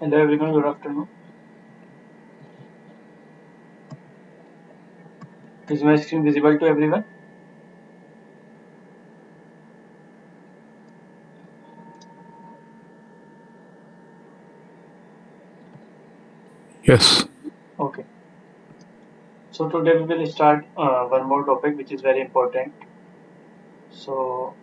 Hello everyone, good afternoon. Is my screen visible to everyone? Yes. Okay. So today we will start one more topic which is very important. So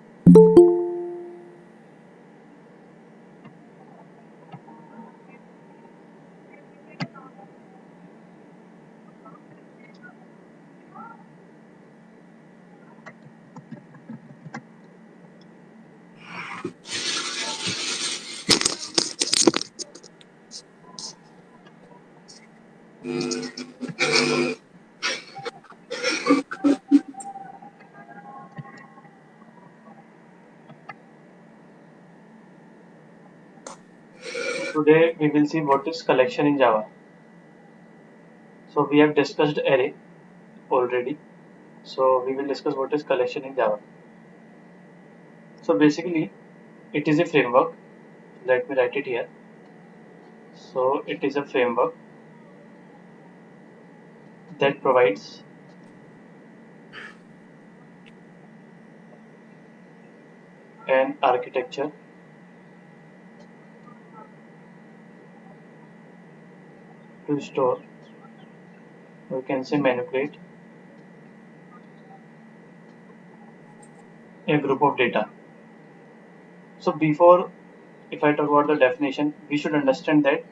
today we will see what is collection in Java. So we have discussed array already. So we will discuss what is collection in Java. So basically it is a framework. Let me write it here. So it is a framework that provides an architecture to store, we can say manipulate a group of data. So before, if I talk about the definition, we should understand that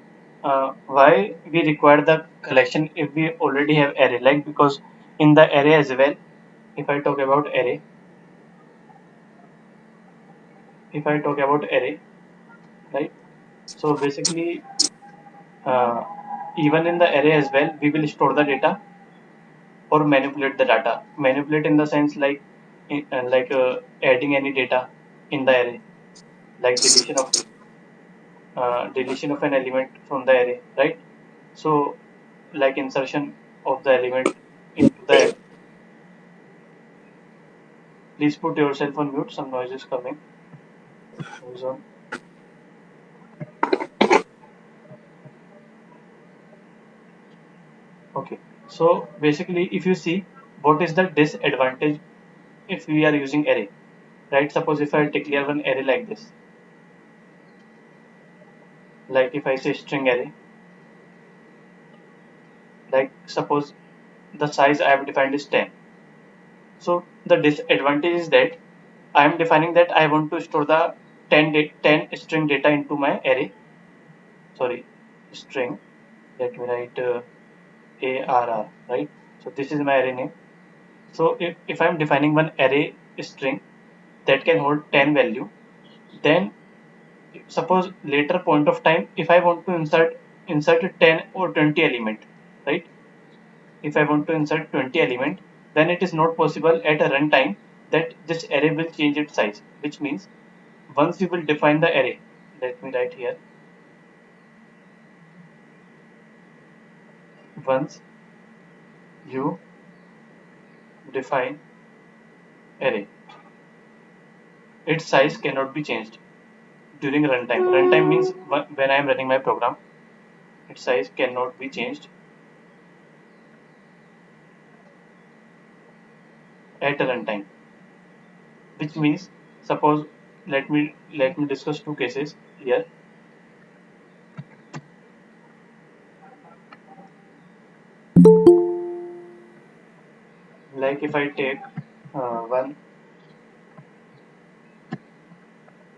why we require the collection if we already have array. Like because in the array as well, if I talk about array, if I talk about array, right? So basically, uh, even in the array as well, we will store the data or manipulate the data. Manipulate in the sense like adding any data in the array, like deletion of an element from the array, right? So like insertion of the element into the array. Please put yourself on mute. Some noise is coming. Noise on. Okay. So basically, if you see what is the disadvantage if we are using array, right? Suppose if I declare one array like this, like if I say string array, like suppose the size I have defined is 10. So the disadvantage is that I am defining that I want to store the 10 string data into my array. Sorry, string. Let me write ARR, right? So this is my array name. So if I'm defining one array string that can hold 10 value, then suppose later point of time, if I want to insert a 10 or 20 element, right? If I want to insert 20 element, then it is not possible at a runtime that this array will change its size, which means once you will define the array, let me write here, once you define array, its size cannot be changed during runtime. Runtime means when I am running my program, its size cannot be changed at a runtime. Which means, suppose let me discuss two cases here. Like if I take one,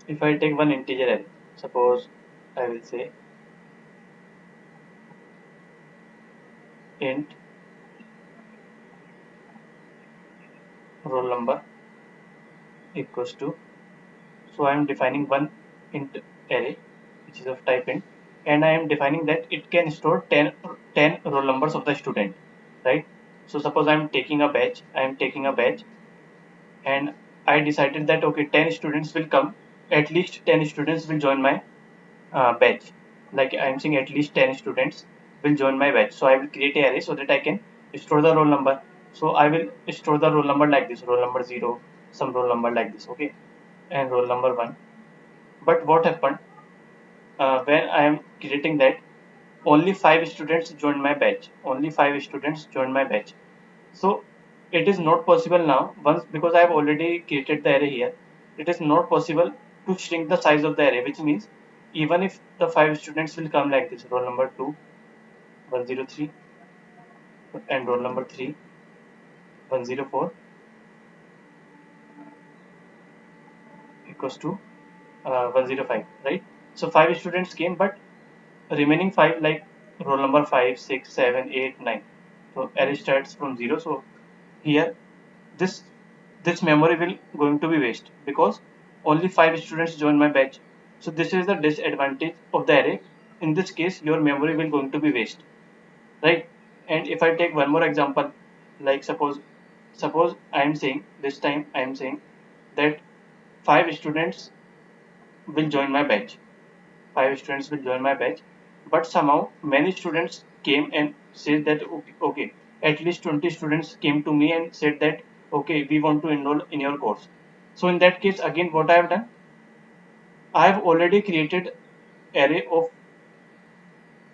if I take one integer array, suppose I will say int roll number equals to. So I am defining one int array which is of type int, and I am defining that it can store 10 roll numbers of the student, right? So suppose I am taking a batch, and I decided that okay, 10 students will come, at least 10 students will join my batch. Like I'm saying, at least 10 students will join my batch. So I will create a array so that I can store the roll number. So I will store the roll number like this, roll number 0, some roll number like this, okay, and roll number 1. But what happened when I am creating that only 5 students joined my batch. Only 5 students joined my batch. So it is not possible now, once because I have already created the array here, it is not possible to shrink the size of the array, which means even if the 5 students will come like this, roll number 2, 103, and roll number 3, 104, equals to 105, right? So 5 students came, but remaining 5, like roll number 5, 6, 7, 8, 9. So array starts from 0. So here this this memory will going to be waste because only 5 students join my batch. So this is the disadvantage of the array. In this case, your memory will going to be waste, right? And if I take one more example, like suppose I am saying this time I am saying that 5 students will join my batch. 5 students will join my batch, but somehow many students came and said that okay, at least 20 students came to me and said that okay, we want to enroll in your course. So in that case, again, what I have done, I have already created array of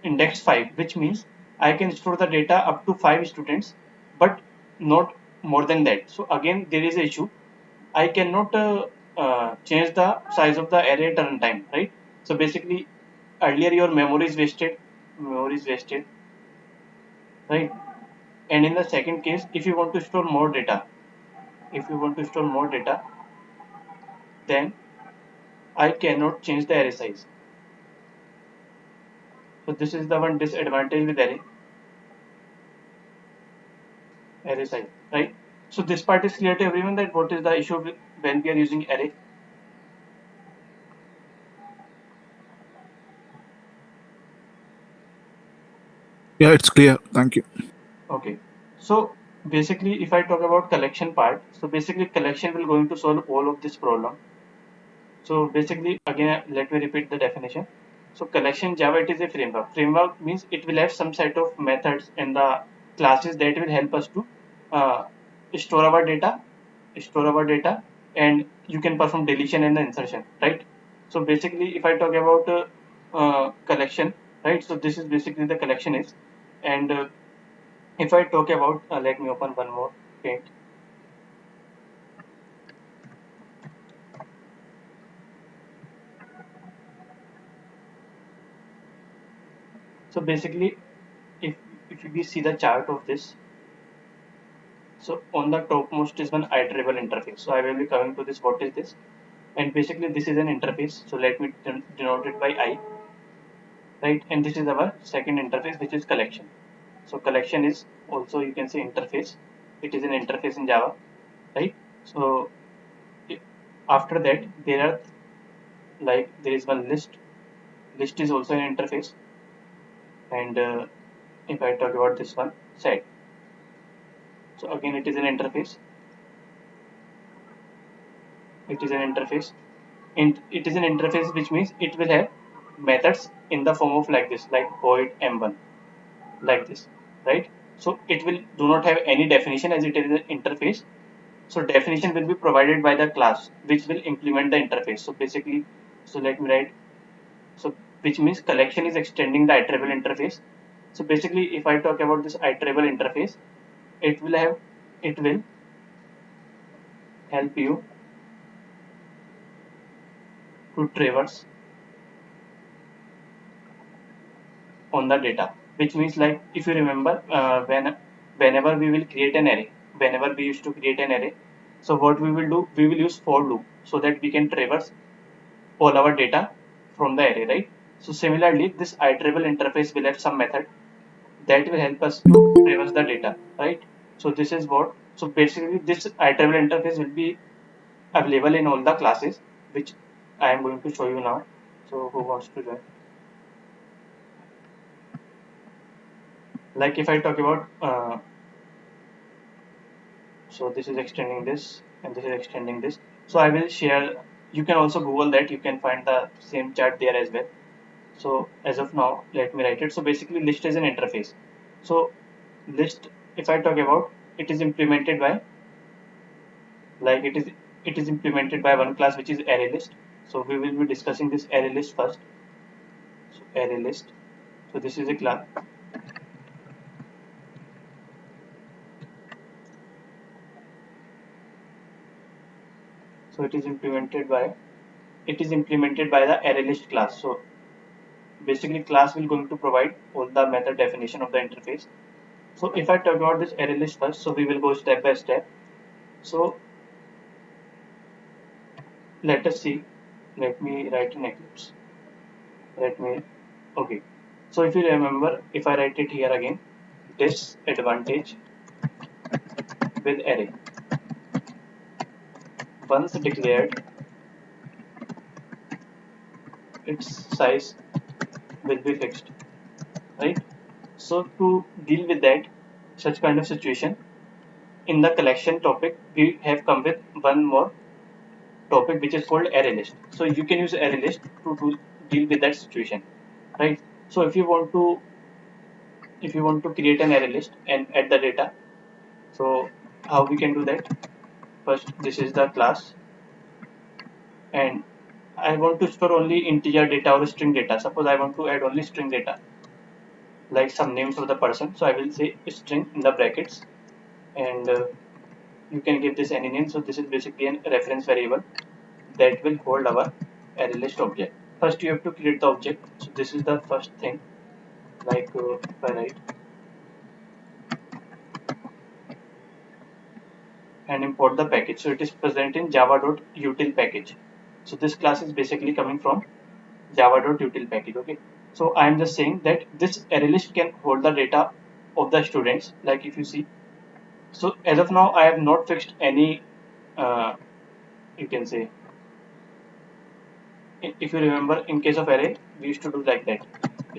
index 5, which means I can store the data up to 5 students, but not more than that. So again, there is a issue. I cannot change the size of the array at runtime, right? So basically, earlier your memory is wasted, right? And in the second case, if you want to store more data, if you want to store more data, then I cannot change the array size. So this is the one disadvantage with array size, right? So this part is clear to everyone that what is the issue when we are using array. Yeah, it's clear. Thank you. Okay. So basically, if I talk about collection part, so basically collection will going to solve all of this problem. So basically, again, let me repeat the definition. So collection Java, it is a framework. Framework means it will have some set of methods and the classes that will help us to uh, store our data, and you can perform deletion and the insertion, right? So basically, if I talk about collection, right? So this is basically the collection is, and if I talk about, let me open one more paint. So basically, if if we see the chart of this, so on the topmost is one iterable interface. So I will be coming to this. What is this? And basically, this is an interface. So let me denote it by I, right? And this is our second interface, which is collection. So collection is also, you can say, interface. It is an interface in Java, right? So i- after that, there are, like, there is one list. List is also an interface. And if I talk about this one, set. So again, it is an interface. It is an interface. And it is an interface, which means it will have methods in the form of like this, like void m1, like this, right? So it will do not have any definition as it is an interface. So definition will be provided by the class which will implement the interface. So basically, so let me write, so which means collection is extending the iterable interface. So basically, if I talk about this iterable interface, it will have, it will help you to traverse on the data, which means, like, if you remember, whenever we will create an array, whenever we used to create an array, so what we will do, we will use for loop so that we can traverse all our data from the array, right? So similarly, this iterable interface will have some method that will help us to traverse the data, right? So this is what, so basically this iterable interface will be available in all the classes, which I am going to show you now. So who wants to join? Like if I talk about, so this is extending this and this is extending this. So I will share, you can also Google that, you can find the same chart there as well. So as of now, let me write it. So basically, list is an interface. So list, if I talk about, it is implemented by, like, it is implemented by one class which is array list. So we will be discussing this array list first. So array list. So this is a class. So it is implemented by the array list class. So basically class will going to provide all the method definition of the interface. So if I talk about this array list first, so we will go step by step. So let us see. Let me write in Eclipse. Let me, okay. So if you remember, if I write it here again, disadvantage with array. Once declared, its size will be fixed, right? So to deal with that, such kind of situation, in the collection topic, we have come with one more topic which is called array list. So you can use array list to deal with that situation, right? So if you want to create an array list and add the data, so how we can do that? First, this is the class, and I want to store only integer data or string data. Suppose I want to add only string data, like some names of the person. So I will say string in the brackets, and you can give this any name. So this is basically a reference variable that will hold our array list object. First, you have to create the object. So this is the first thing. Like if I write and import the package. So it is present in java.util package. So this class is basically coming from java.util package. Okay. So I am just saying that this array list can hold the data of the students. Like if you see, so as of now, I have not fixed any. You can say, if you remember, in case of array, we used to do like that: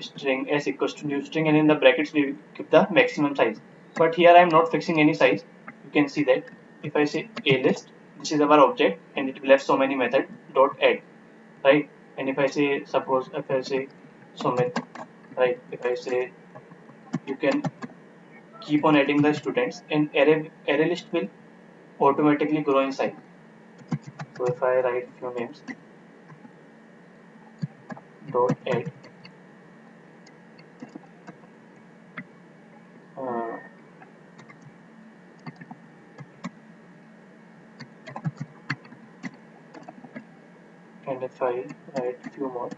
string s equals to new string, and in the brackets we keep the maximum size. But here I am not fixing any size. You can see that if I say a list, this is our object, and it will have so many method dot add, right? And if I say, suppose if I say Sumit, right? If I say, you can keep on adding the students, and array list will automatically grow in size. So if I write few names dot add, uh, and if I write few more,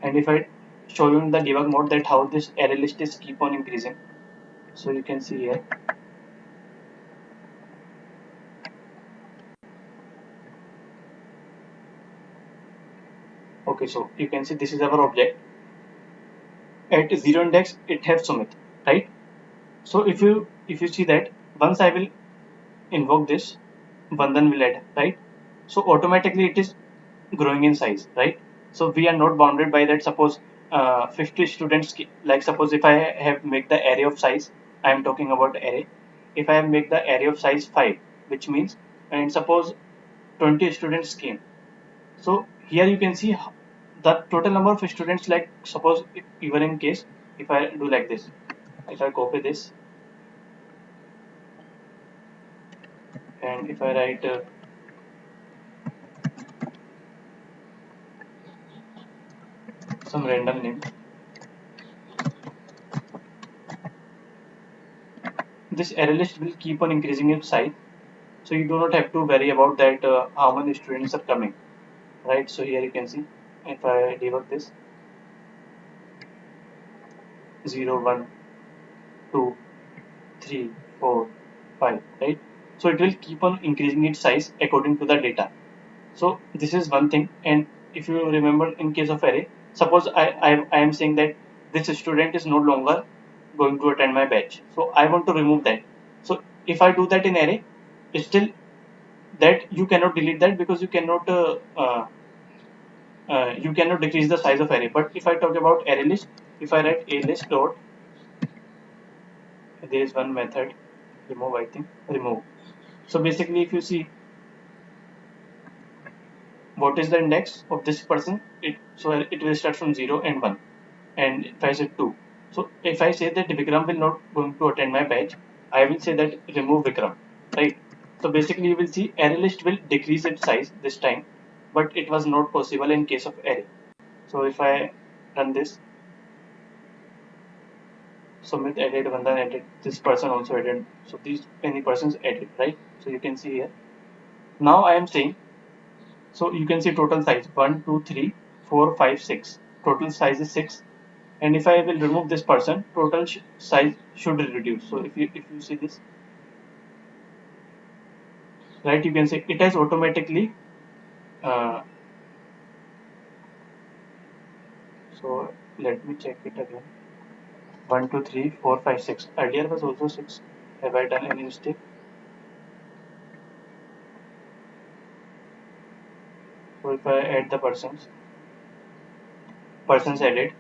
and if I show you in the debug mode that how this array list is keep on increasing, so you can see here. Okay, so you can see this is our object. At zero index, it has Sumit, right? So if you see that once I will invoke this, Bandhan will add, right? So automatically it is growing in size, right? So we are not bounded by that. Suppose 50 students, like suppose if I have make the array of size, I am talking about array. If I have make the array of size 5, which means, and suppose 20 students came. So here you can see the total number of students, like suppose even in case, if I do like this, if I copy this, and if I write some random name, this array list will keep on increasing its size. So you do not have to worry about that how many students are coming, right? So here you can see, if I debug this, 0, 1, 2, 3, 4, 5, right? So it will keep on increasing its size according to the data. So this is one thing. And if you remember, in case of array, suppose I am saying that this student is no longer going to attend my batch. So I want to remove that. So if I do that in array, still that you cannot delete that, because you cannot decrease the size of array. But if I talk about array list, if I write a list dot, there is one method remove, I think remove. So basically, if you see what is the index of this person, it will start from 0 and 1. And if I say 2, so if I say that Vikram will not going to attend my batch, I will say that remove Vikram, right? So basically you will see array list will decrease its size this time, but it was not possible in case of array. So if I run this, Sumit added, Vandan added, this person also added. So these many persons added, right? So you can see here. Now I am saying, so you can see total size 1, 2, 3, 4, 5, 6. Total size is 6. And if I will remove this person, total size should reduce. So if you see this, right, you can see it has automatically. Uh, so let me check it again. 1, 2, 3, 4, 5, 6. Earlier was also 6. Have I done any mistake? So if I add the persons added,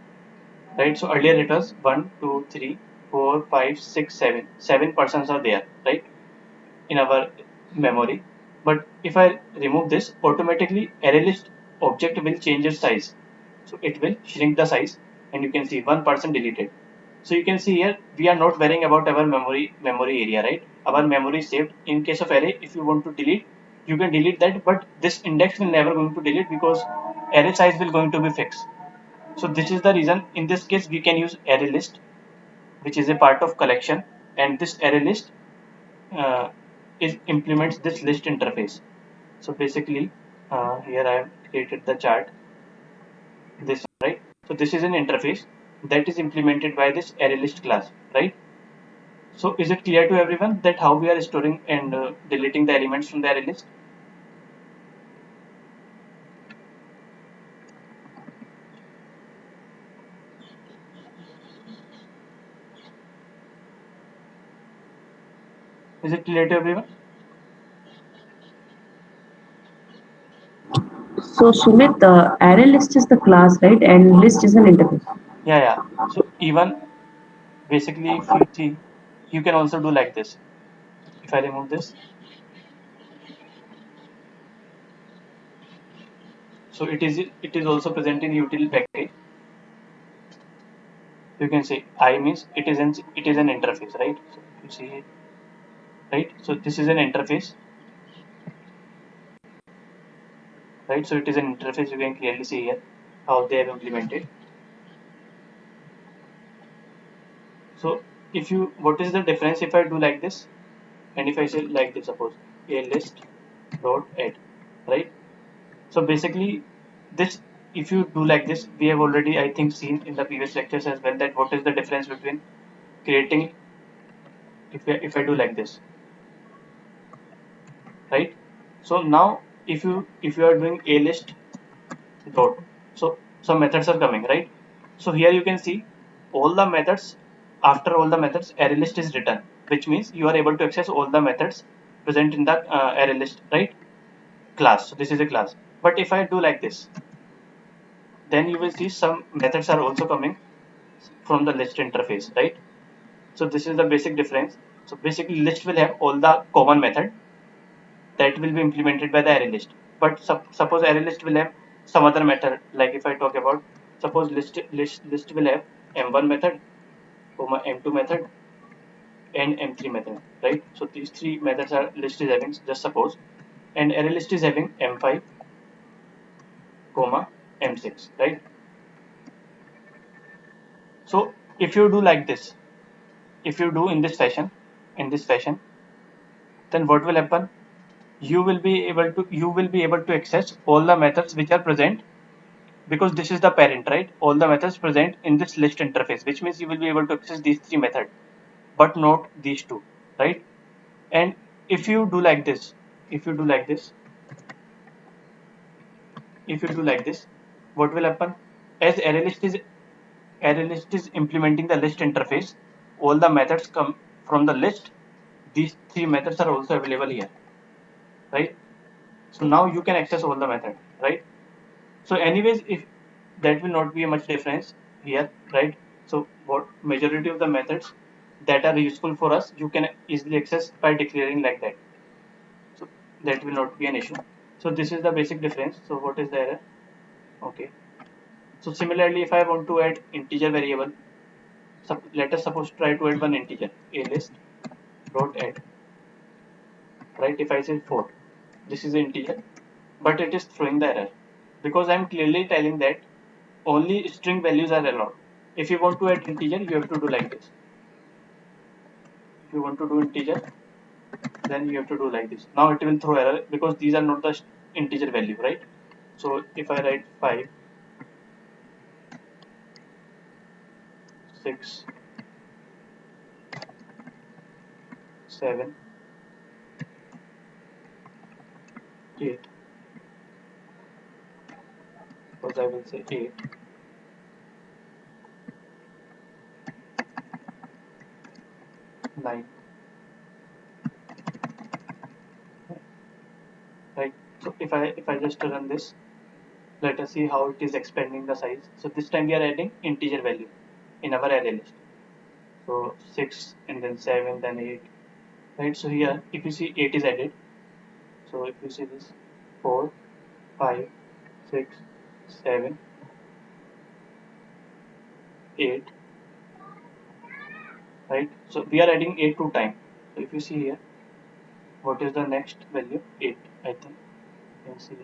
right? So earlier it was 1, 2, 3, 4, 5, 6, 7. 7 persons are there, right, in our memory. But if I remove this, automatically array list object will change its size. So it will shrink the size, and you can see 1% deleted. So you can see here we are not worrying about our memory area, right? Our memory is saved. In case of array, if you want to delete, you can delete that, but this index will never going to delete because array size will going to be fixed. So this is the reason in this case we can use array list, which is a part of collection, and this array list uh, is implements this list interface. So basically, here I have created the chart. This, right. So this is an interface that is implemented by this array list class, right? So is it clear to everyone that how we are storing and deleting the elements from the array list? Is it clear to everyone? So Sumit, the array list is the class, right? And list is an interface. Yeah, yeah. So even basically, if you see, you can also do like this. If I remove this, so it is also present in util package. You can say I means it is an interface, right? So if you see it, right? So this is an interface, right? So it is an interface. You can clearly see here how they have implemented. So if you, what is the difference if I do like this, and if I say like this, suppose a list dot add, right? So basically, this, if you do like this, we have already I think seen in the previous lectures as well that what is the difference between creating, if I do like this, right? So now if you are doing a list dot, so some methods are coming, right? So here you can see all the methods, after all the methods array list is written, which means you are able to access all the methods present in the array list, right, class. So this is a class. But if I do like this, then you will see some methods are also coming from the list interface, right? So this is the basic difference. So basically list will have all the common method that will be implemented by the array list. But suppose array list will have some other method. Like if I talk about, suppose list will have m1 method, comma m2 method, and m3 method, right? So these three methods are list is having, just suppose, and array list is having m5, comma m6, right? So if you do like this, if you do in this fashion, then what will happen? You will be able to access all the methods which are present, because this is the parent, right? All the methods present in this list interface, which means you will be able to access these three methods, but not these two, right? And if you do like this, if you do like this, if you do like this, what will happen? As array list is implementing the list interface, all the methods come from the list. These three methods are also available here, right? So now you can access all the method, right? So anyways, if that will not be a much difference here, right? So what majority of the methods that are useful for us, you can easily access by declaring like that. So that will not be an issue. So this is the basic difference. So what is the error? Okay. So similarly, if I want to add integer variable, let us suppose try to add one integer, a list dot add. right? If I say 4, this is an integer, but it is throwing the error because I'm clearly telling that only string values are allowed. If you want to add integer, you have to do like this. If you want to do integer, then you have to do like this. Now it will throw error because these are not the integer value, right? So if I write 5, 6, 7, 8, because I will say 8, 9, right? So if I just run this, let us see how it is expanding the size. So this time we are adding integer value in our array list. So 6 and then 7, then 8, right? So here if you see 8 is added. So if you see this 4, 5, 6, 7, 8, right? So we are adding 8 to time. So if you see here, what is the next value? 8, I think. You can see.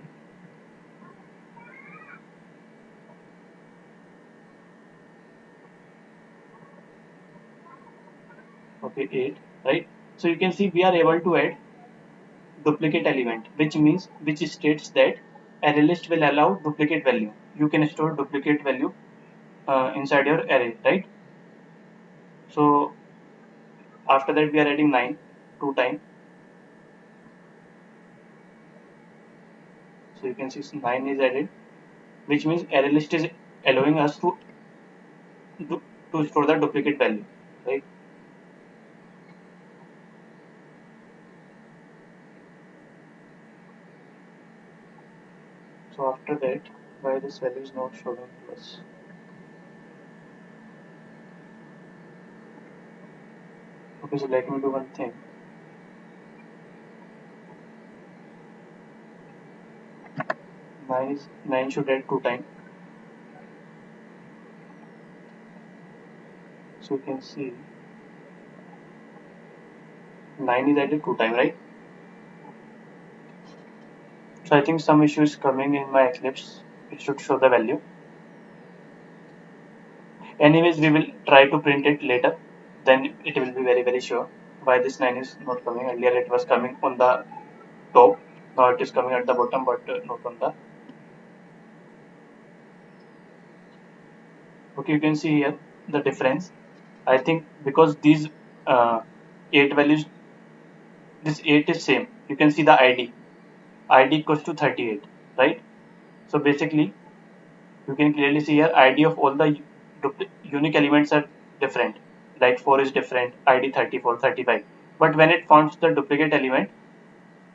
Okay, 8, right? So you can see we are able to add duplicate element, which states that array list will allow duplicate value. You can store duplicate value inside your array, right? So after that we are adding 9 two time. So you can see 9 is added, which means array list is allowing us to, to store the duplicate value, right? So after that, why this value is not showing to us? Okay, so let me do one thing. 9 should add two time. So you can see 9 is added two time, right? So I think some issue is coming in my Eclipse. It should show the value. Anyways, we will try to print it later. Then it will be very sure why this 9 is not coming. Earlier it was coming on the top. Now it is coming at the bottom, but not on the. Okay, you can see here the difference. I think because these 8 values, this 8 is same. You can see the ID. ID equals to 38, right? So basically, you can clearly see here ID of all the unique elements are different. Like 4 is different, ID 34, 35. But when it finds the duplicate element,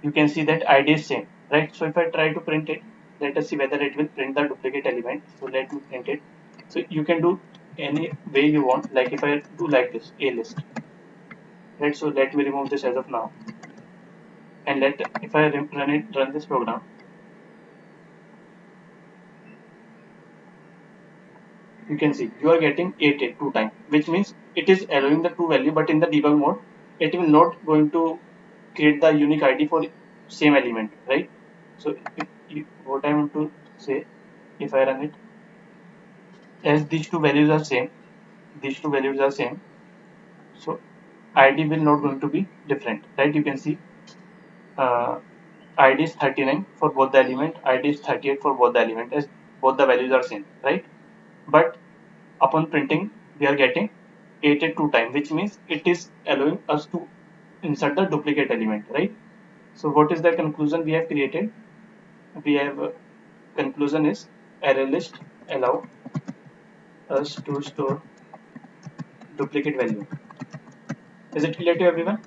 you can see that ID is same, right? So if I try to print it, let us see whether it will print the duplicate element. So let me print it. So you can do any way you want. Like if I do like this, a list, right? So let me remove this as of now, and let if I run this program, you can see you are getting 8 8 two times, which means it is allowing the true value, but in the debug mode, it will not going to create the unique ID for same element, right? So what I want to say, if I run it, as these two values are same, these two values are same, so ID will not going to be different, right? You can see uh, ID is 39 for both the element, ID is 38 for both the element, as both the values are same, right? But upon printing, we are getting 8 at 2 time, which means it is allowing us to insert the duplicate element, right? So what is the conclusion we have created? We have conclusion is array list allow us to store duplicate value. Is it clear to everyone?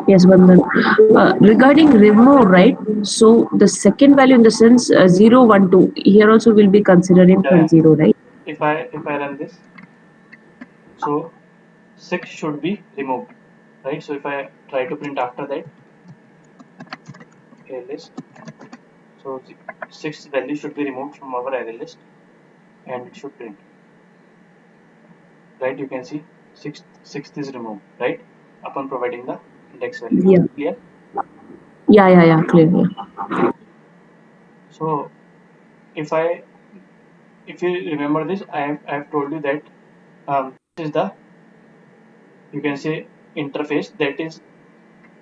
Yes, Bandhan. Regarding remove, right? So the second value in the sense 0, 1, 2, here also will be considering Yeah. from 0, right? If I run this, so 6 should be removed, right? So if I try to print after that array list, so 6 value should be removed from our array list. and it should print, right? You can see sixth is removed, right, upon providing the index value. Yeah. Clear? Yeah. Clear. Yeah. So if you remember this, I have told you that this is the, you can say, interface that is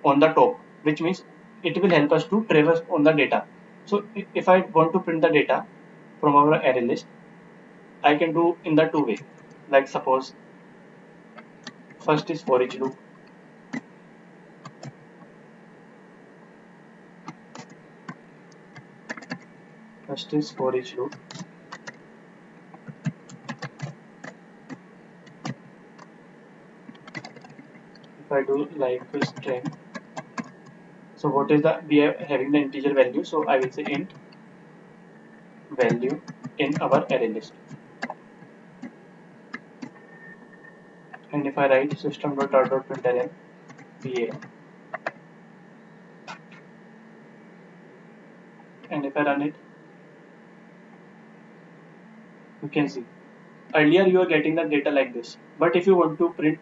on the top, which means it will help us to traverse on the data. So if I want to print the data from our array list, I can do in the two way. Like suppose first is for each loop. First is for each loop. If I do like a string, so what is the, we are having the integer value, so I will say int value in our array list. And if I write system.out.println va, and if I run it, you can see earlier you are getting the data like this, but if you want to print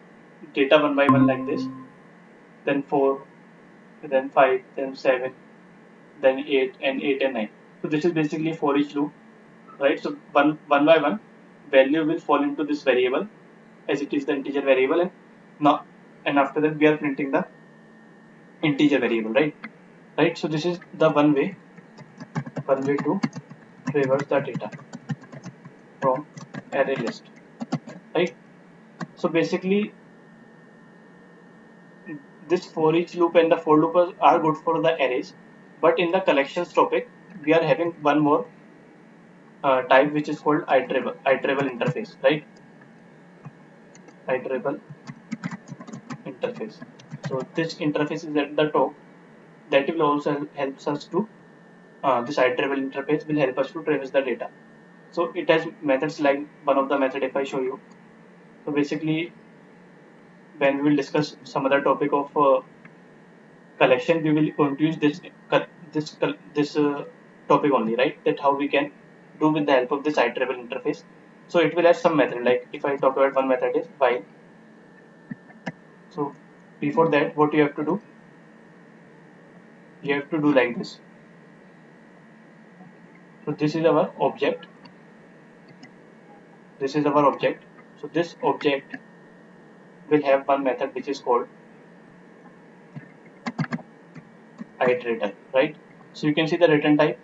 data one by one like this, then 4, then 5, then 7, then 8, and 8 and 9. So this is basically for each loop, right? So one by one value will fall into this variable as it is the integer variable, and now, and after that we are printing the integer variable, right? So this is the one way to traverse the data from array list, right? So basically this for each loop and the for loop are good for the arrays, but in the collections topic we are having one more type which is called iterable interface, right? Iterable interface. So this interface is at the top, that will also helps us to this iterable interface will help us to traverse the data. So it has methods like one of the method if I show you. So basically when we will discuss some other topic of collection, we will going to use this topic only, right? That how we can do with the help of this iterable interface. So it will have some method, like if I talk about one method is while. So before that, what you have to do, you have to do like this. So this is our object. This is our object. So this object will have one method which is called iterator, right? So you can see the return type.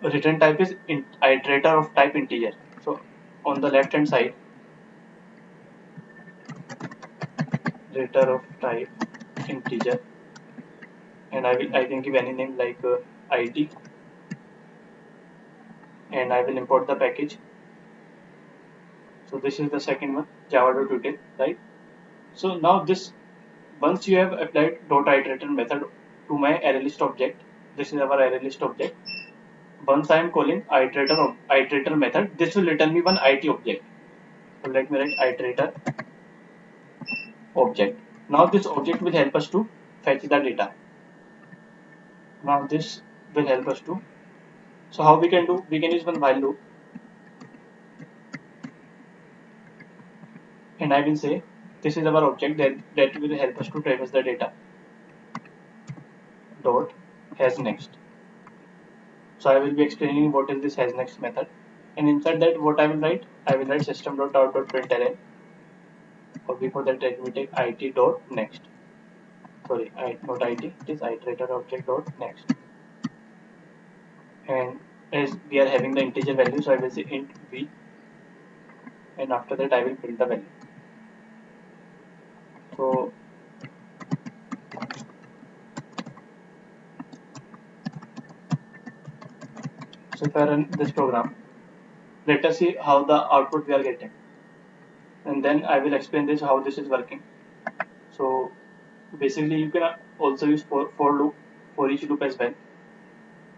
Return type is iterator of type integer. So on the left hand side, iterator of type integer, and I can give any name like id, and I will import the package. So this is the second one, java.util, right? So now this, once you have applied .iterator method to my array list object, this is our array list object. Once I am calling iterator method, this will return me one it object. So let me write iterator object. Now this object will help us to fetch the data. Now this will help us to. So how we can do? We can use one while loop, and I will say this is our object that will help us to traverse the data. Dot has next. So I will be explaining what is this has next method, and inside that what I will write system.out.println, or before that let me take it dot next. Sorry, not it, it is iterator object dot next. And as we are having the integer value, so I will say int v, and after that I will print the value. So if I run this program, let us see how the output we are getting, and then I will explain this how this is working. So basically you can also use for loop, for each loop as well,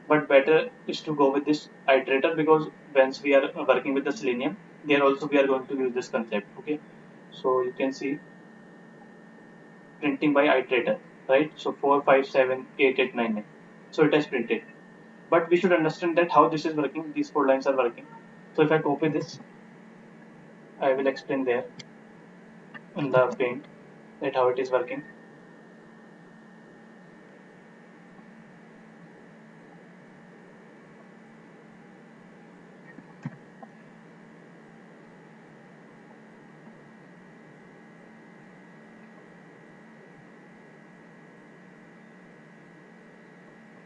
but better is to go with this iterator, because once we are working with the Selenium, there also we are going to use this concept. Okay, so you can see printing by iterator, right? So 4, 5, 7, 8, 8, 9, 9. So it has printed, but we should understand that how this is working. These four lines are working. So if I copy this, I will explain there in the paint that how it is working.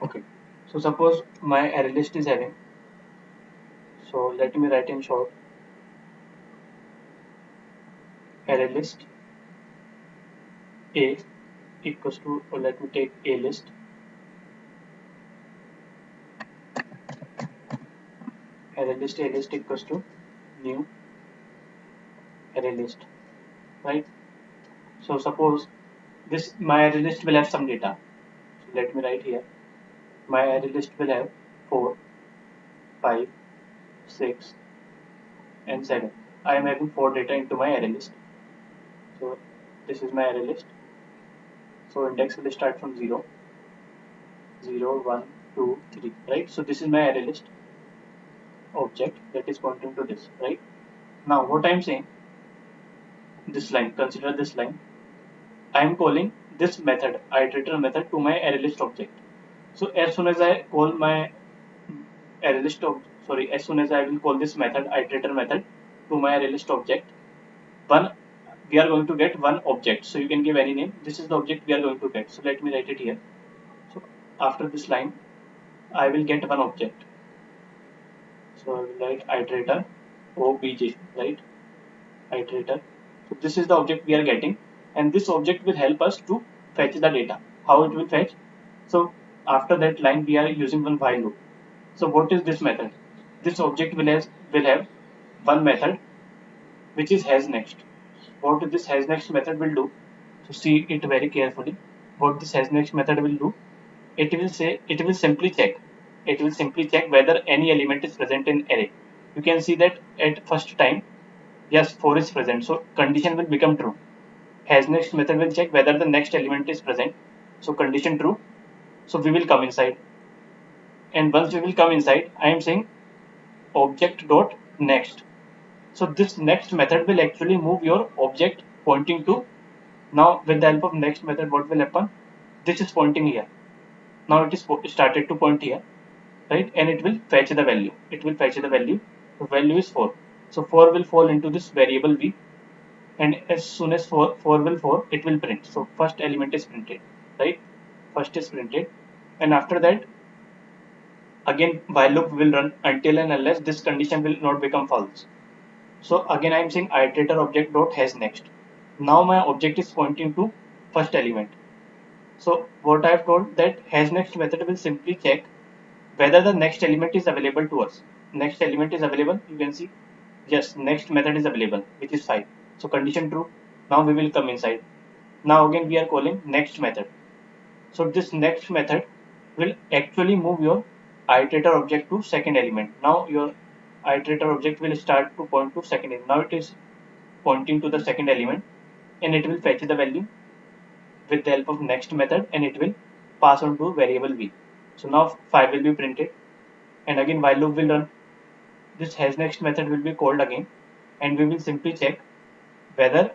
Okay, so suppose my array list is having, so let me write in short, array list A equals to, or let me take A list, array list A list equals to new array list, right? So suppose this my array list will have some data. So let me write here. My array list will have 4, 5, 6, and 7. I am having 4 data into my array list. So this is my array list. So index will start from 0, 0, 1, 2, 3, right? So this is my array list object that is pointing to this, right? Now what I am saying, this line, consider this line. I am calling this method, iterator method, to my array list object. So as soon as I call my array list as soon as I will call this method, iterator method, to my array list object, one we are going to get one object. So you can give any name. This is the object we are going to get. So let me write it here. So after this line, I will get one object. So I will write iterator obj, right? Iterator. So this is the object we are getting, and this object will help us to fetch the data. How it will fetch? So after that line, we are using one while loop. So what is this method? This object will have one method which is has next. What this has next method will do? So see it very carefully. What this has next method will do? It will simply check. It will simply check whether any element is present in array. You can see that at first time, yes, 4 is present. So condition will become true. Has next method will check whether the next element is present. So condition true. So we will come inside. And once we will come inside, I am saying object dot next. So this next method will actually move your object pointing to. Now with the help of next method, what will happen? This is pointing here. Now it is started to point here, right? And it will fetch the value. It will fetch the value. The value is 4. So 4 will fall into this variable v, and as soon as 4 will fall, it will print. So first element is printed, right? First is printed, and after that, again while loop will run until and unless this condition will not become false. So again I am saying iterator object dot has next. Now my object is pointing to first element. So what I have told, that has next method will simply check whether the next element is available to us. Next element is available. You can see, yes, next method is available, which is 5. So condition true. Now we will come inside. Now again we are calling next method. So this next method will actually move your iterator object to second element. Now your iterator object will start to point to second element. Now it is pointing to the second element, and it will fetch the value with the help of next method, and it will pass on to variable v. So now 5 will be printed, and again while loop will run. This has next method will be called again, and we will simply check whether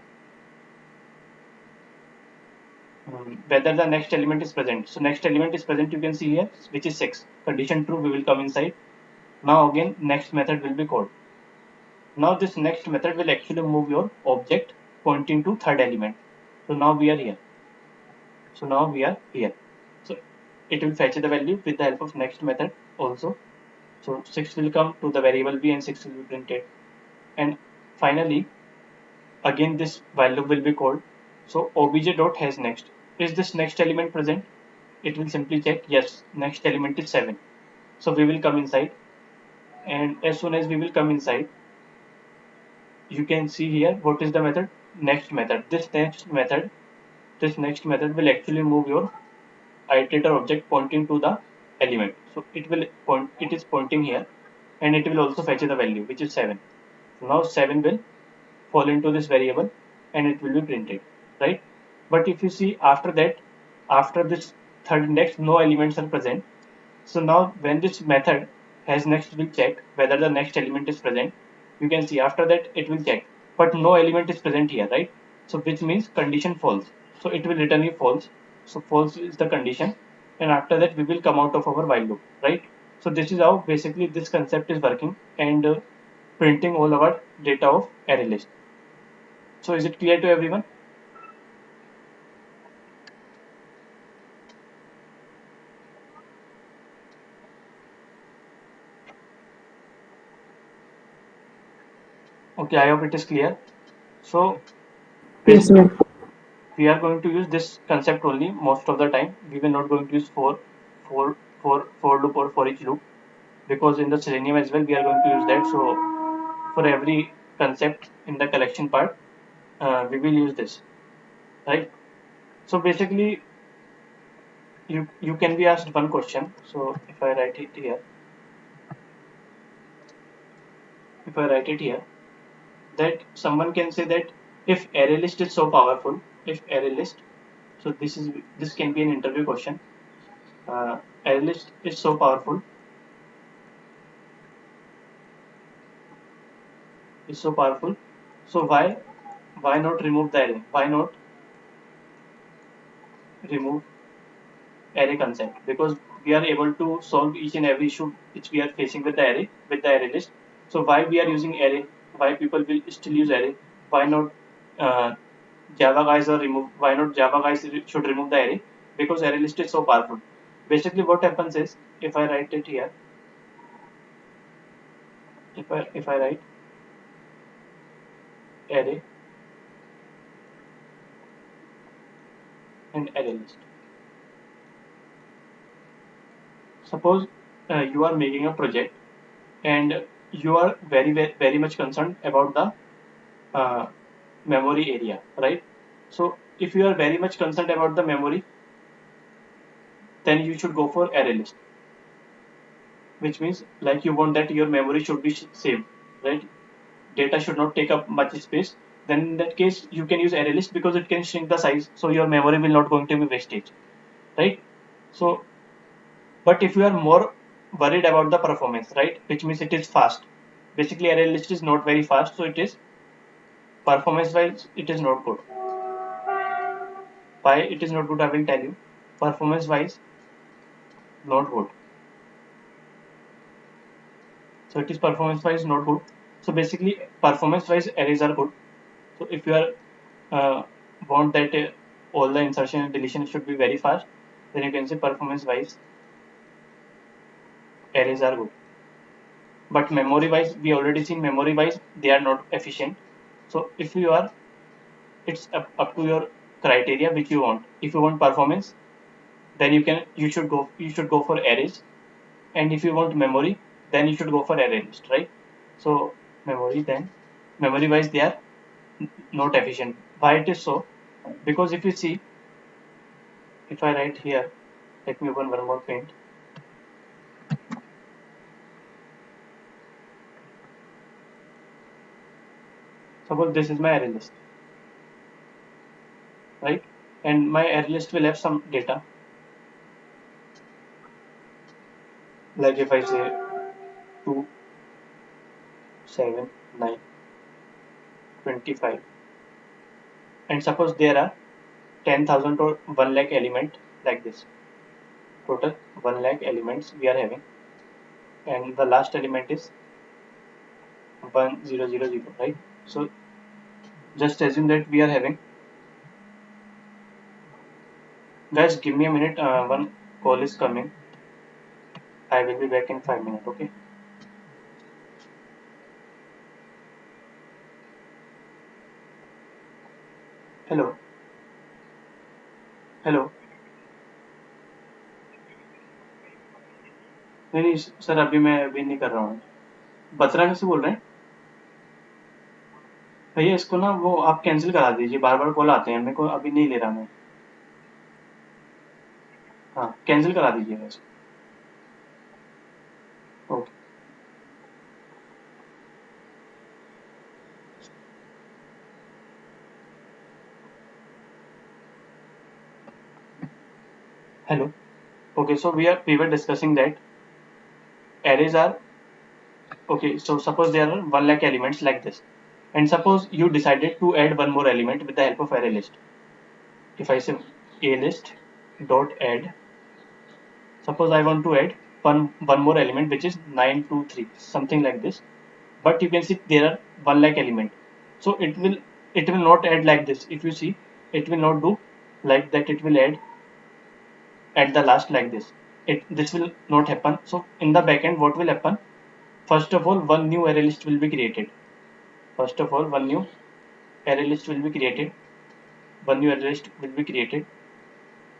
whether the next element is present. So next element is present, you can see here, which is 6. Condition true, we will come inside. Now again next method will be called. Now this next method will actually move your object pointing to third element. So now we are here. So now we are here. So it will fetch the value with the help of next method also. So 6 will come to the variable v, and 6 will be printed. And finally, again this while loop will be called. So obj dot has next. Is this next element present? It will simply check, yes, next element is 7. So we will come inside, and as soon as we will come inside, you can see here what is the method, next method. This next method will actually move your iterator object pointing to the element. So it is pointing here, and it will also fetch the value, which is 7. So now 7 will fall into this variable, and it will be printed, right? But if you see after that, after this third index, no elements are present. So now when this method has next will check whether the next element is present. You can see after that it will check, but no element is present here, right? So which means condition false. So it will return you false. So false is the condition, and after that we will come out of our while loop, right? So this is how basically this concept is working, and printing all our data of array list. So is it clear to everyone? Okay, I hope it is clear. So Yes, basically sir. we are going to use this concept only most of the time. We will not going to use for loop or for each loop, because in the Selenium as well we are going to use that. So for every concept in the collection part, we will use this, right? So basically you can be asked one question. So if I write it here, that someone can say that if array list is so powerful, if array list, so this can be an interview question. Array list is so powerful, is so powerful. So why not remove the array? Why not remove array concept? Because we are able to solve each and every issue which we are facing with the array list. So why we are using array? Why people will still use array? Why not uh, Java guys are remove? Why not Java guys should remove the array? Because array list is so powerful. Basically, what happens is if I write it here, if I write array and array list. Suppose you are making a project and you are very much concerned about the uh, memory area, right? So if you are very much concerned about the memory, then you should go for array list, which means like you want that your memory should be saved, right? Data should not take up much space. Then in that case you can use array list because it can shrink the size, so your memory will not going to be wastage, right? So but if you are more worried about the performance, right, which means it is fast, basically array list is not very fast, so it is performance wise it is not good. Why it is not good, I will tell you. Performance wise not good. So it is performance wise not good. So basically performance wise arrays are good. So if you are want that all the insertion and deletion should be very fast, then you can say performance wise arrays are good. But memory wise, we already seen memory wise they are not efficient. So if you are, it's up to your criteria which you want. If you want performance, then you should go for arrays, and if you want memory, then you should go for array list, right? So memory, then memory wise they are not efficient. Why it is so? Because if you see, if I write here, let me open one more paint. Suppose this is my array list, right? And my array list will have some data, like if I say 2, 7, 9, 25, and suppose there are 10,000 or 1 lakh element, like this. Total 1 lakh elements we are having, and the last element is 1000, right? So just assume that we are having, guys, give me a minute, one call is coming. I will be back in 5 minutes, okay? Hello, hello. नहीं नहीं sir, अभी नहीं कर रहा हूँ। बतराने से बोल रहे हैं भैया, इसको ना वो आप कैंसिल करा दीजिए, बार बार कॉल आते हैं, मेरे को अभी नहीं ले रहा मैं। हाँ, कैंसिल करा दीजिएगा इसको। Okay. Hello. Okay, so we were discussing that arrays are okay. So suppose there are 1 lakh elements like this, and suppose you decided to add one more element with the help of array list. If I say a list dot add, suppose I want to add one more element which is 923, something like this. But you can see there are 1 lakh element, so it will not add like this. If you see, it will not do like that. It will add at the last like this. This will not happen. So in the backend, what will happen? First of all, one new array list will be created. First of all, one new array list will be created. One new array list will be created.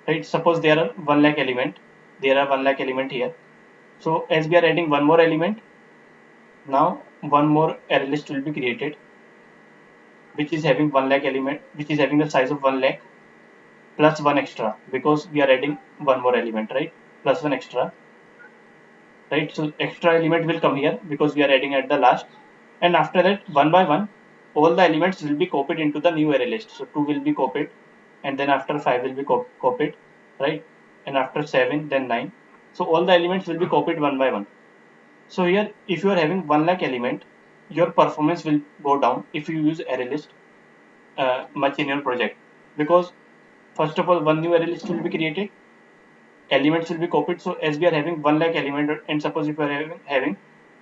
Right? Suppose there are 1 lakh element. There are 1 lakh element here. So as we are adding one more element, now one more array list will be created, which is having 1 lakh element, which is having the size of 1 lakh plus one extra, because we are adding one more element, right? Plus one extra, right? So extra element will come here because we are adding at the last, and after that, one by one, all the elements will be copied into the new array list. So 2 will be copied, and then after 5 will be copied, right? And after 7, then 9. So all the elements will be copied one by one. So here, if you are having 1 lakh element, your performance will go down if you use array list much in your project, because first of all, one new array list will be created, elements will be copied. So as we are having 1 lakh element, and suppose if we are having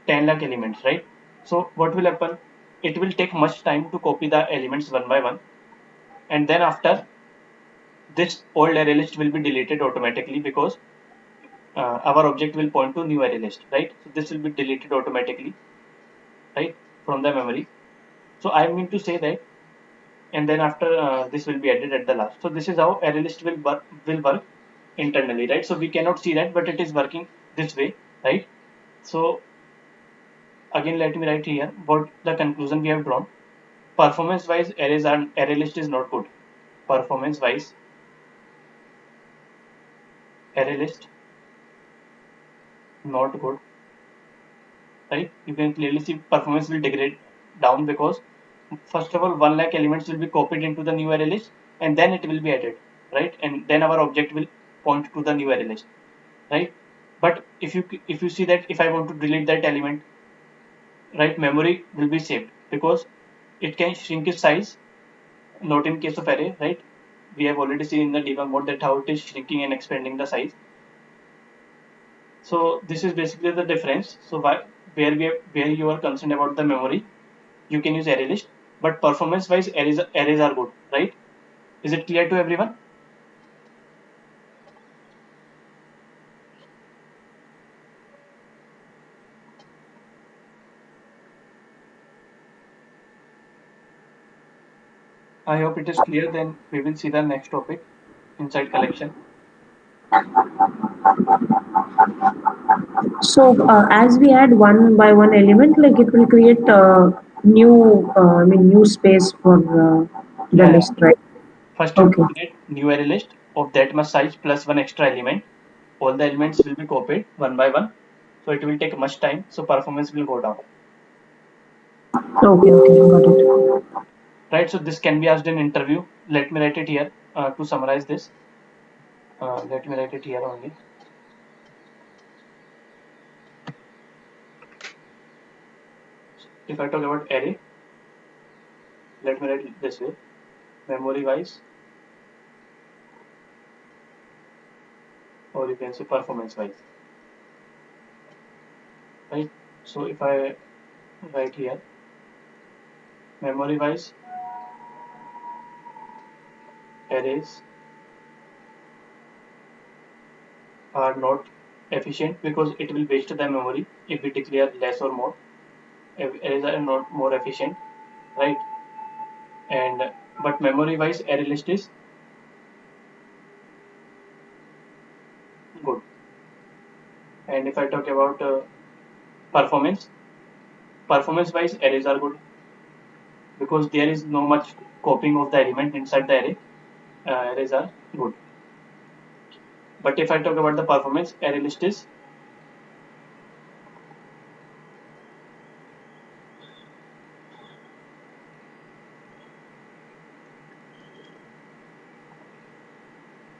10 lakh elements, right? So what will happen? It will take much time to copy the elements one by one, and then after this old array list will be deleted automatically, because our object will point to new array list, right? So this will be deleted automatically, right, from the memory. So I mean to say that, and then after this will be added at the last. So this is how array list will work internally, right? So we cannot see that, but it is working this way, right? So again, let me write here what the conclusion we have drawn. Performance wise, array list is not good. Performance wise, array list not good, right? You can clearly see performance will degrade down, because first of all, 1 lakh elements will be copied into the new array list, and then it will be added, right? And then our object will point to the new array list, right? But if you see that if I want to delete that element, right, memory will be saved, because it can shrink its size. Not in case of array, right? We have already seen in the debug mode that how it is shrinking and expanding the size. So this is basically the difference. So where you are concerned about the memory, you can use array list, but performance wise, arrays are good, right? Is it clear to everyone? I hope it is clear. Then we will see the next topic, inside collection. So as we add one by one element, like it will create new, new space for the Yeah, yeah. list, right? First it will Okay. create new array list of that much size plus one extra element. All the elements will be copied one by one. So it will take much time. So performance will go down. Okay, okay, got it. Right, so this can be asked in interview. Let me write it here to summarize this. Let me write it here only. If I talk about array, let me write it this way: memory wise, or you can say performance wise, right? So if I write here memory wise, arrays are not efficient, because it will waste the memory if we declare less or more. Arrays are not more efficient, right? And but memory wise, array list is good. And if I talk about performance, performance wise, arrays are good, because there is no much copying of the element inside the array. Arrays are good. But if I talk about the performance, array list is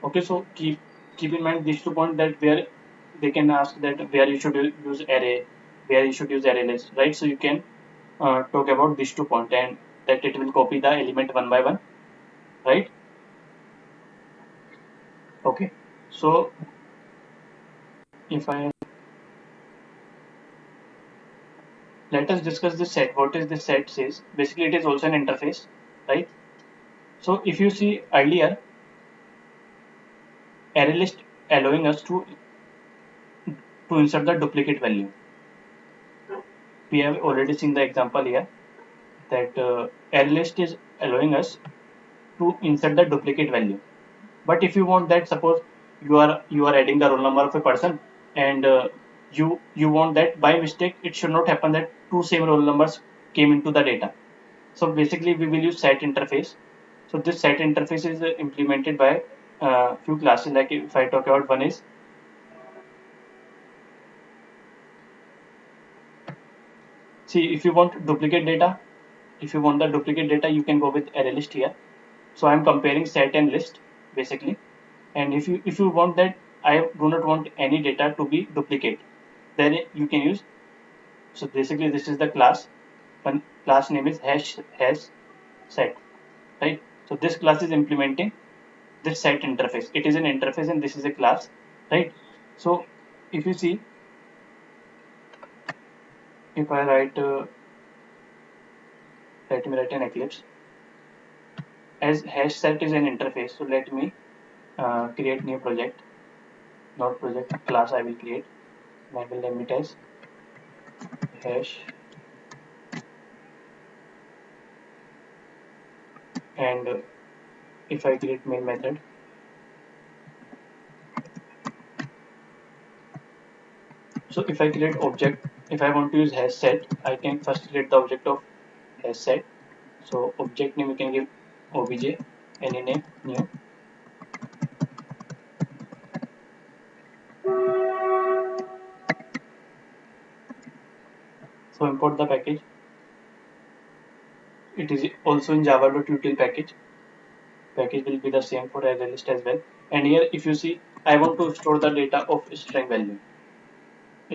okay. So keep in mind these 2 points, that where they can ask that where you should use array, where you should use array list, right? So you can talk about these 2 points, and that it will copy the element one by one, right? Okay, so if I let us discuss this set. What is this set says? Basically, it is also an interface, right? So if you see earlier, array list allowing us to insert the duplicate value. We have already seen the example here that array list is allowing us to insert the duplicate value. But if you want that, suppose you are adding the roll number of a person, and you want that by mistake it should not happen that two same roll numbers came into the data. So basically we will use set interface. So this set interface is implemented by few classes. Like if I talk about one is, see, if you want duplicate data, if you want the duplicate data, you can go with array list here. So I'm comparing set and list basically. And if you want that I do not want any data to be duplicate, then you can use. So basically this is the class. One class name is hash set, right? So this class is implementing this set interface. It is an interface and this is a class, right? So if you see, if I write let me write an Eclipse as hash set is an interface. So let me create new project, not project, class I will create. I will name it as hash, and if I create main method, so if I create object, if I want to use hash set, I can first create the object of hash set. So object name you can give obj, any name, new. So import the package. It is also in java.util package. Package will be the same for array list as well. And here if you see, I want to store the data of string value.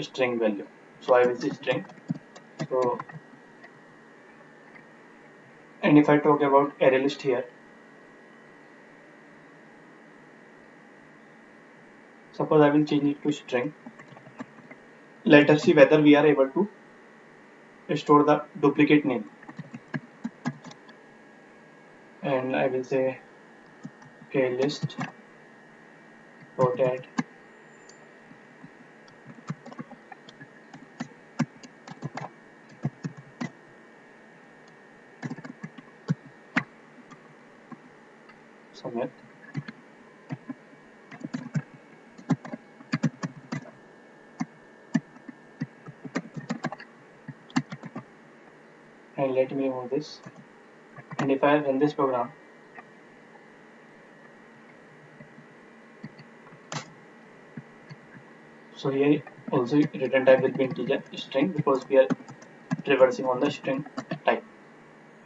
String value. So I will say string. So, and if I talk about array list here, suppose I will change it to string. Let us see whether we are able to store the duplicate name. And I will say okay, list dot add Sumit. And let me remove this. And if I run this program, so here also return type will be integer string because we are traversing on the string type,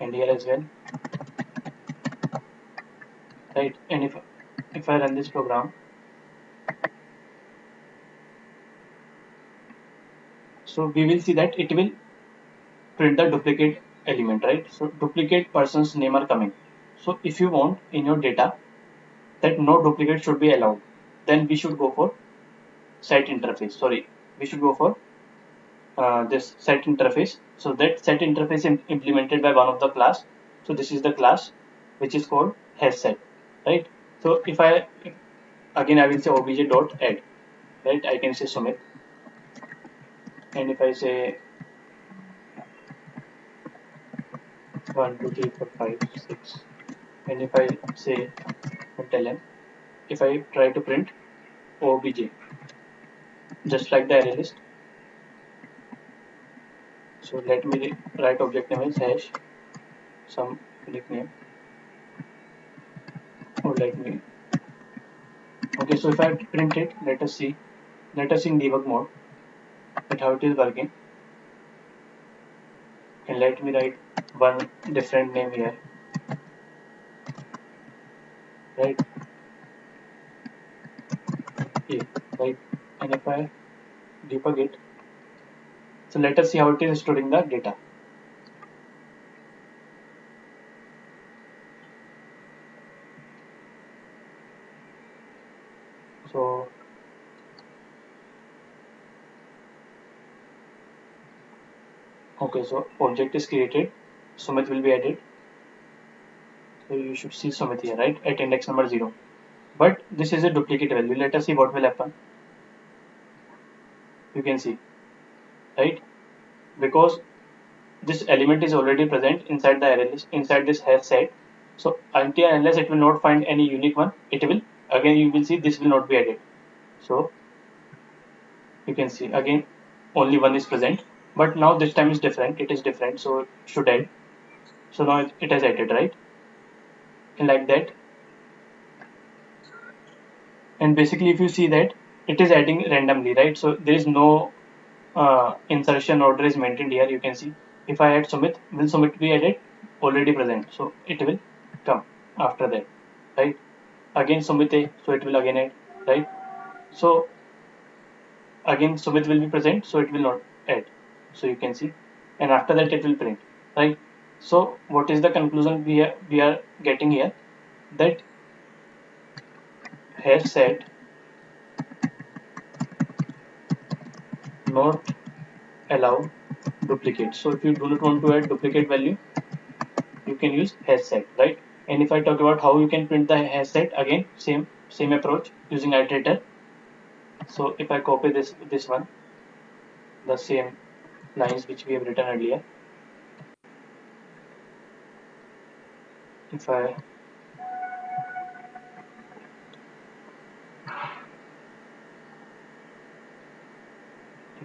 and here as well, right? And if I run this program, so we will see that it will print the duplicate element, right? So duplicate person's name are coming. So if you want in your data that no duplicate should be allowed, then we should go for set interface. Sorry, we should go for this set interface. So that set interface is implemented by one of the class. So this is the class which is called hash set, right? So again I will say obj dot add, right? I can say Sumit, and if I say 1 2 3 4 5 6, and if I say tell him, if I try to print obj just like the array list, so let me write object name as hash some unique name, or let me, okay, so if I print it, let us in debug mode at how it is working, and let me write one different name here, right? Okay, right, and if I debug it, so let us see how it is storing the data. So okay, so object is created, Sumit will be added. So you should see Sumit here, right, at index number 0. But this is a duplicate value. Let us see what will happen. You can see, right, because this element is already present inside the array list, inside this hash set. So until unless it will not find any unique one, it will, again you will see this will not be added. So you can see again only one is present, but now this time is different. It is different, so it should add. So now it has added, right, and like that. And basically, if you see that it is adding randomly, right? So there is no insertion order is maintained here. You can see if I add Sumit, will Sumit be added? Already present, so it will come after that, right? Again Sumit A, so it will again add, right? So again Sumit will be present, so it will not add. So you can see, and after that it will print, right? So what is the conclusion we are getting here? That hash set not allow duplicate. So if you do not want to add duplicate value, you can use hash set, right? And if I talk about how you can print the hash set, again same approach using iterator. So if I copy this one, the same lines which we have written earlier, if I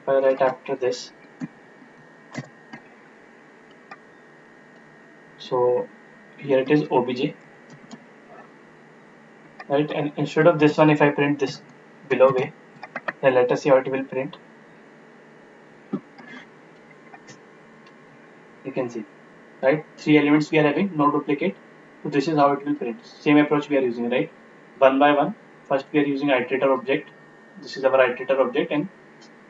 write after this, so here it is obj, right? And instead of this one, if I print this below way, then let us see how it will print. You can see, right? 3 elements we are having, no duplicate. So this is how it will print. Same approach we are using, right? One by one. First we are using iterator object. This is our iterator object, and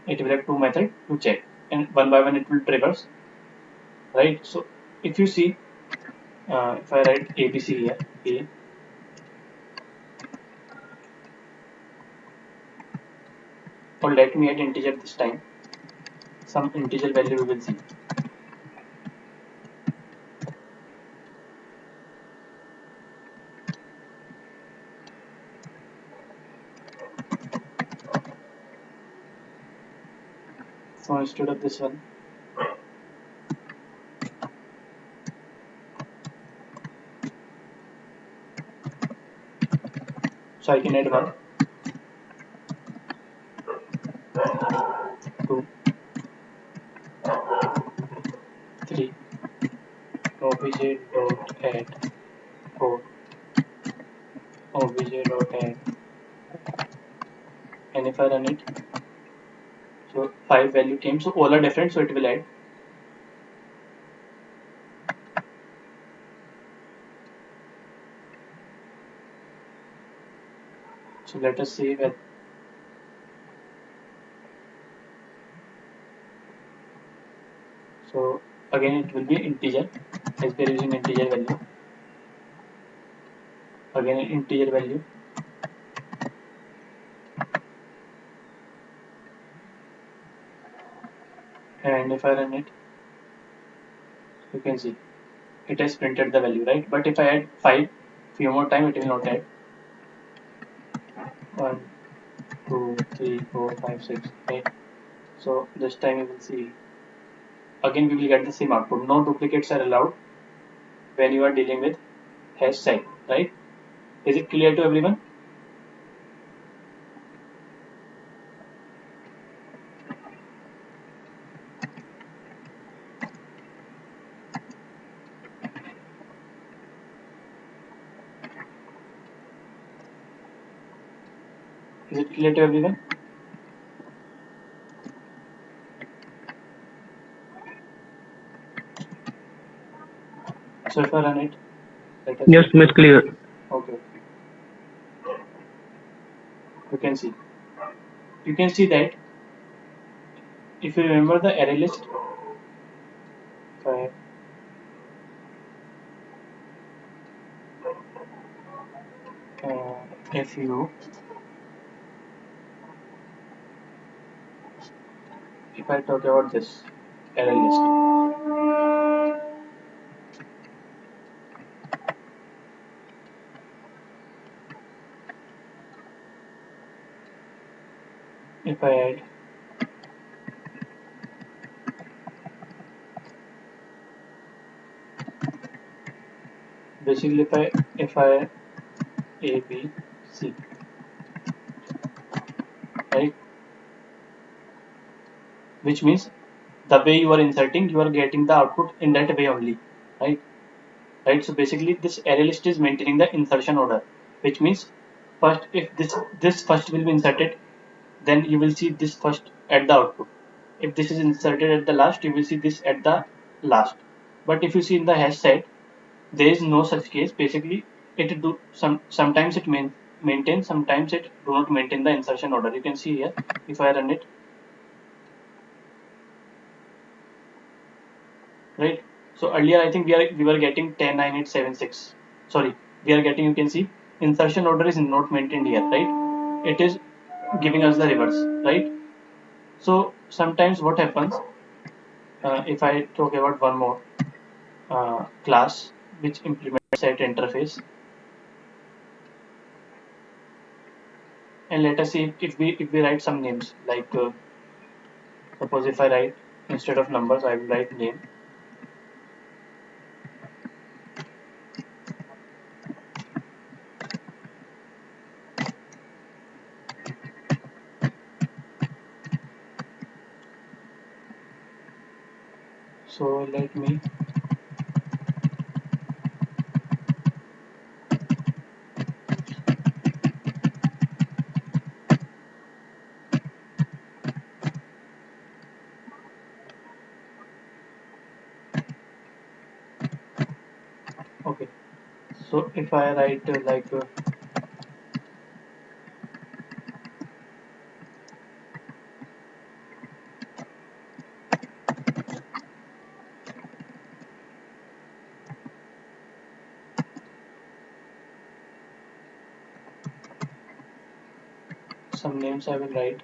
it will have two methods to check, and one by one it will traverse, right? So if you see, if I write ABC here, A, or let me add integer this time, some integer value we will see. So instead of this one, so I can add 1, 2, 3, obj dot add 4, obj dot add, and if I run it, so 5 value came. So all are different, so it will add. So let us see where. So again it will be integer, as we are using integer value. Again integer value, and if I run it, you can see it has printed the value, right? But if I add 5 few more time, it will not add. 1, 2, 3, 4, 5, 6, 8. So this time you will see, again we will get the same output. No duplicates are allowed when you are dealing with hash set, right? Is it clear to everyone? Is it clear to everyone? So if I run it, let us Yes, see. Miss Clear. Okay. You can see you can see that if you remember the array list, if if you if I talk about this array list, if I add basically if I A B C, right, which means the way you are inserting, you are getting the output in that way only, right? Right. So basically, this array list is maintaining the insertion order, which means first if this first will be inserted, then you will see this first at the output. If this is inserted at the last, you will see this at the last. But if you see in the hash set, there is no such case. Basically, it do sometimes it maintains, sometimes it do not maintain the insertion order. You can see here if I run it, right? So earlier I think we were getting 10 9 8 7 6. Sorry, we are getting, you can see insertion order is not maintained here, right? It is giving us the reverse, right? So sometimes what happens, if I talk about one more class which implements set interface, and let us see if we write some names like suppose if I write instead of numbers I will write name. So let me okay. So if I write like some names I will write.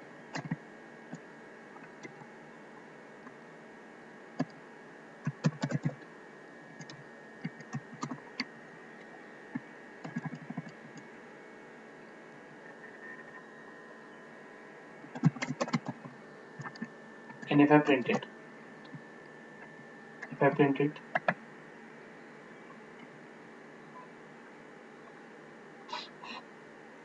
And if I print it, if I print it,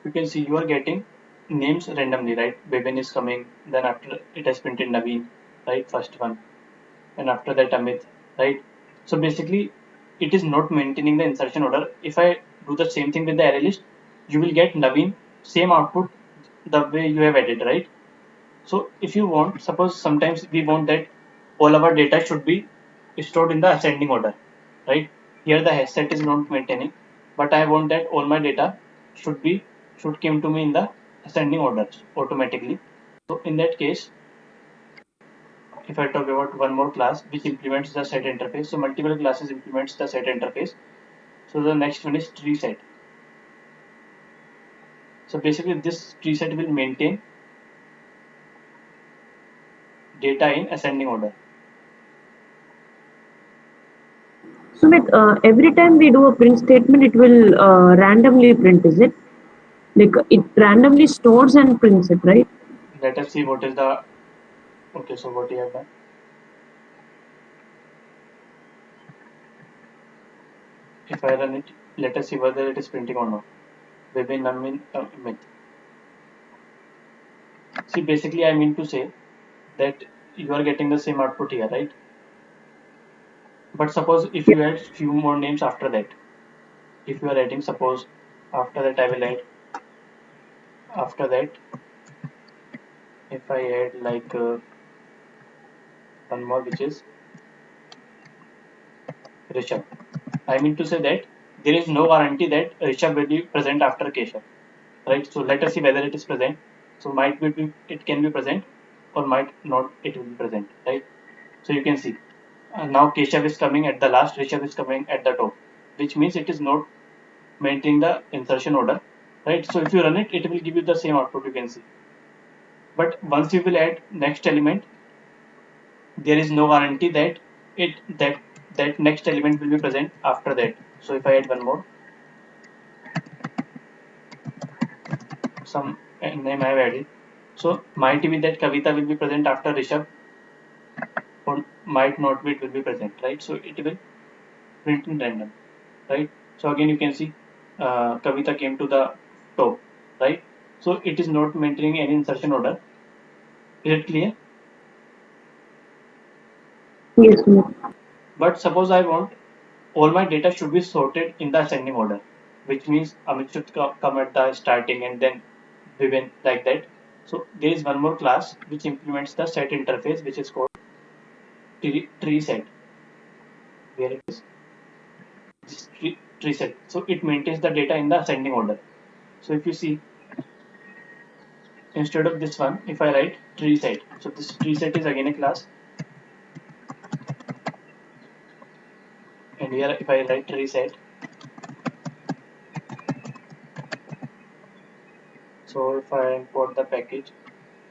you can see you are getting names randomly, right? Beben is coming, then after it has printed Naveen, right? First one, and after that Amit, right? So basically, it is not maintaining the insertion order. If I do the same thing with the array list, you will get Naveen, same output the way you have added, right? So if you want, suppose sometimes we want that all our data should be stored in the ascending order, right? Here the hash set is not maintaining, but I want that all my data should be should came to me in the ascending order automatically. So in that case, if I talk about one more class which implements the set interface, so multiple classes implements the set interface. So the next one is tree set. So basically this tree set will maintain data in ascending order. So like every time we do a print statement, it will randomly print, is it? Like it randomly stores and prints it, right? Let us see what is the okay. So what you have done. If I run it, let us see whether it is printing or not. Within a min. See, basically, I mean to say that you are getting the same output here, right? But suppose if you add few more names after that, if you are adding, suppose after that I will add, after that, if I add like one more which is Rishabh. I mean to say that there is no guarantee that Rishabh will be present after Keshav, right? So let us see whether it is present. So might be it can be present or might not it will be present, right? So you can see now Keshav is coming at the last, Rishabh is coming at the top, which means it is not maintaining the insertion order, right? So if you run it, it will give you the same output, you can see. But once you will add next element, there is no guarantee that that next element will be present after that. So if I add one more, some name I have added. So might be that Kavita will be present after Rishabh, or might not be, it will be present, right? So it will print in random, right? So again you can see Kavita came to the top, right? So it is not maintaining any insertion order. Is it clear? Yes, Sumit. But suppose I want all my data should be sorted in the ascending order, which means Amit should come at the starting and then Vivin like that. So there is one more class which implements the set interface, which is called tree set. Where it is this tree set. So it maintains the data in the ascending order. So if you see, instead of this one, if I write tree set, so this tree set is again a class, and here if I write tree set, so if I import the package,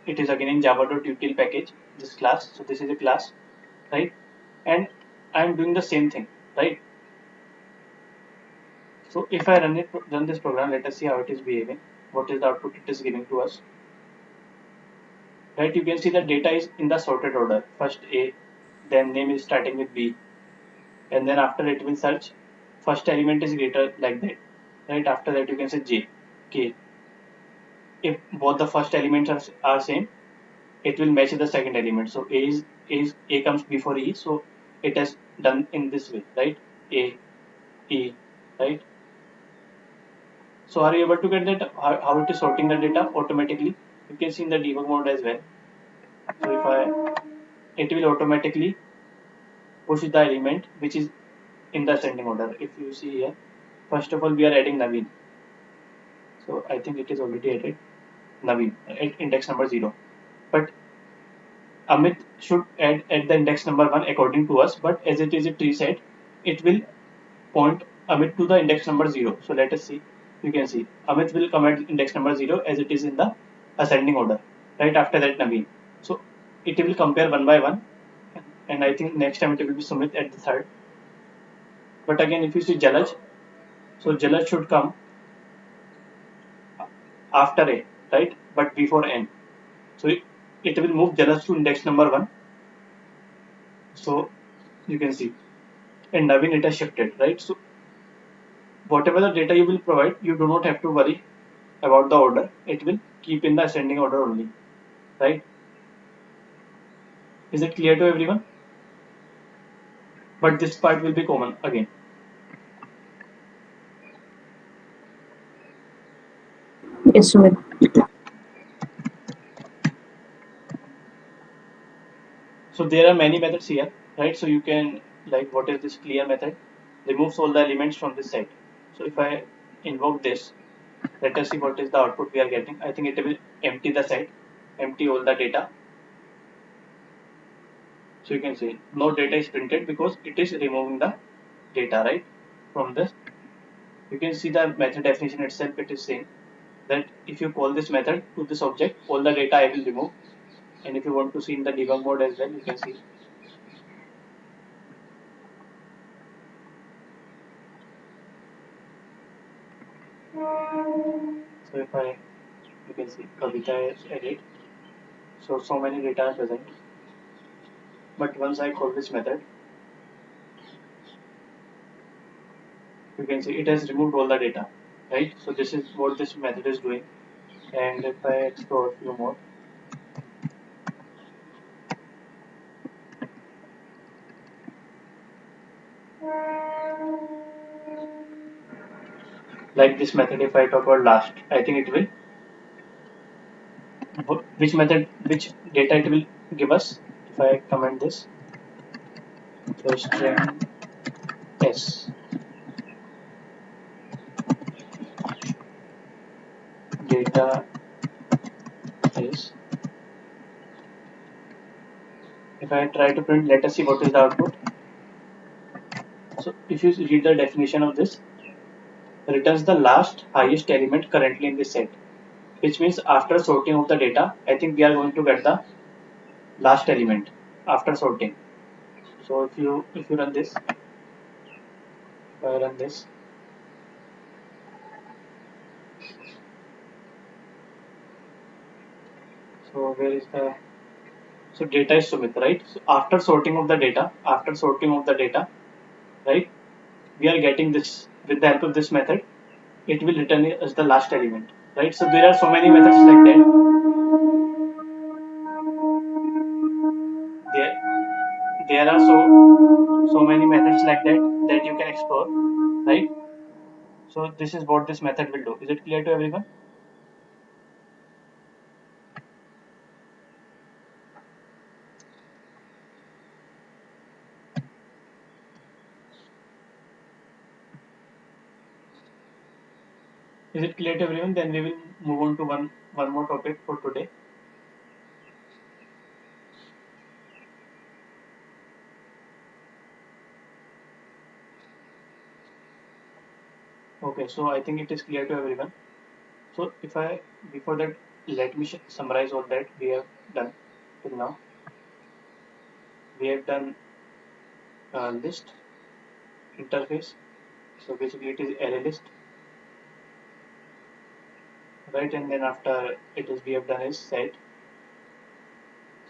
it is again in java.util package, this class. So this is a class, right? And I'm doing the same thing, right? So if I run this program, let us see how it is behaving. What is the output it is giving to us? Right, you can see the data is in the sorted order. First A, then name is starting with B, and then after it will search. First element is greater like that. Right, after that you can say J, K. If both the first elements are same, it will match the second element. So A is A comes before E, so it has done in this way, right? A, E, right? So are you able to get that how it is sorting the data automatically? You can see in the debug mode as well. So if it will automatically push the element which is in the ascending order. If you see here, first of all we are adding Naveen. So I think it is already added Naveen at index number 0. But Amit should add at the index number 1 according to us, but as it is a tree set, it will point Amit to the index number 0. So let us see. You can see Amit will come at index number 0 as it is in the ascending order. Right after that Naveen. So it will compare one by one, and I think next time it will be Sumit at the third. But again, if you see Jalaj, so Jalaj should come after A, right? But before N. So it will move Jalaj to index number 1. So you can see. And Naveen it has shifted, right? So whatever the data you will provide, you do not have to worry about the order. It will keep in the ascending order only, right? Is it clear to everyone? But this part will be common again. Yes, Sumit. So there are many methods here, right? So you can, like, what is this clear method? Removes all the elements from this set. So if I invoke this, let us see what is the output we are getting. I think it will empty the set, empty all the data. So you can see no data is printed because it is removing the data, right? From this, you can see the method definition itself. It is saying that if you call this method to this object, all the data I will remove. And if you want to see in the debug mode as well, you can see. So if I, you can see Kavita is added. So many data are present. But once I call this method, you can see it has removed all the data, right? So this is what this method is doing. And if I explore a few more, like this method, if I talk about last, I think it will, which method, which data it will give us. If I comment this, so string s data if I try to print, let us see what is the output. So if you read the definition of this, returns the last highest element currently in the set, which means after sorting of the data, I think we are going to get the last element after sorting. So if you run this, if I run this, so where is the, so data is Sumit, right? So after sorting of the data, right, we are getting this with the help of this method. It will return it as the last element, right? So there are so many methods like that. There are so many methods like that you can explore, right? So this is what this method will do. Is it clear to everyone? Is it clear to everyone? Then we will move on to one more topic for today. Okay, so I think it is clear to everyone. So if I, before that, let me summarize all that we have done till now. We have done list interface. So basically it is array list, right? And then after it is we have done is set.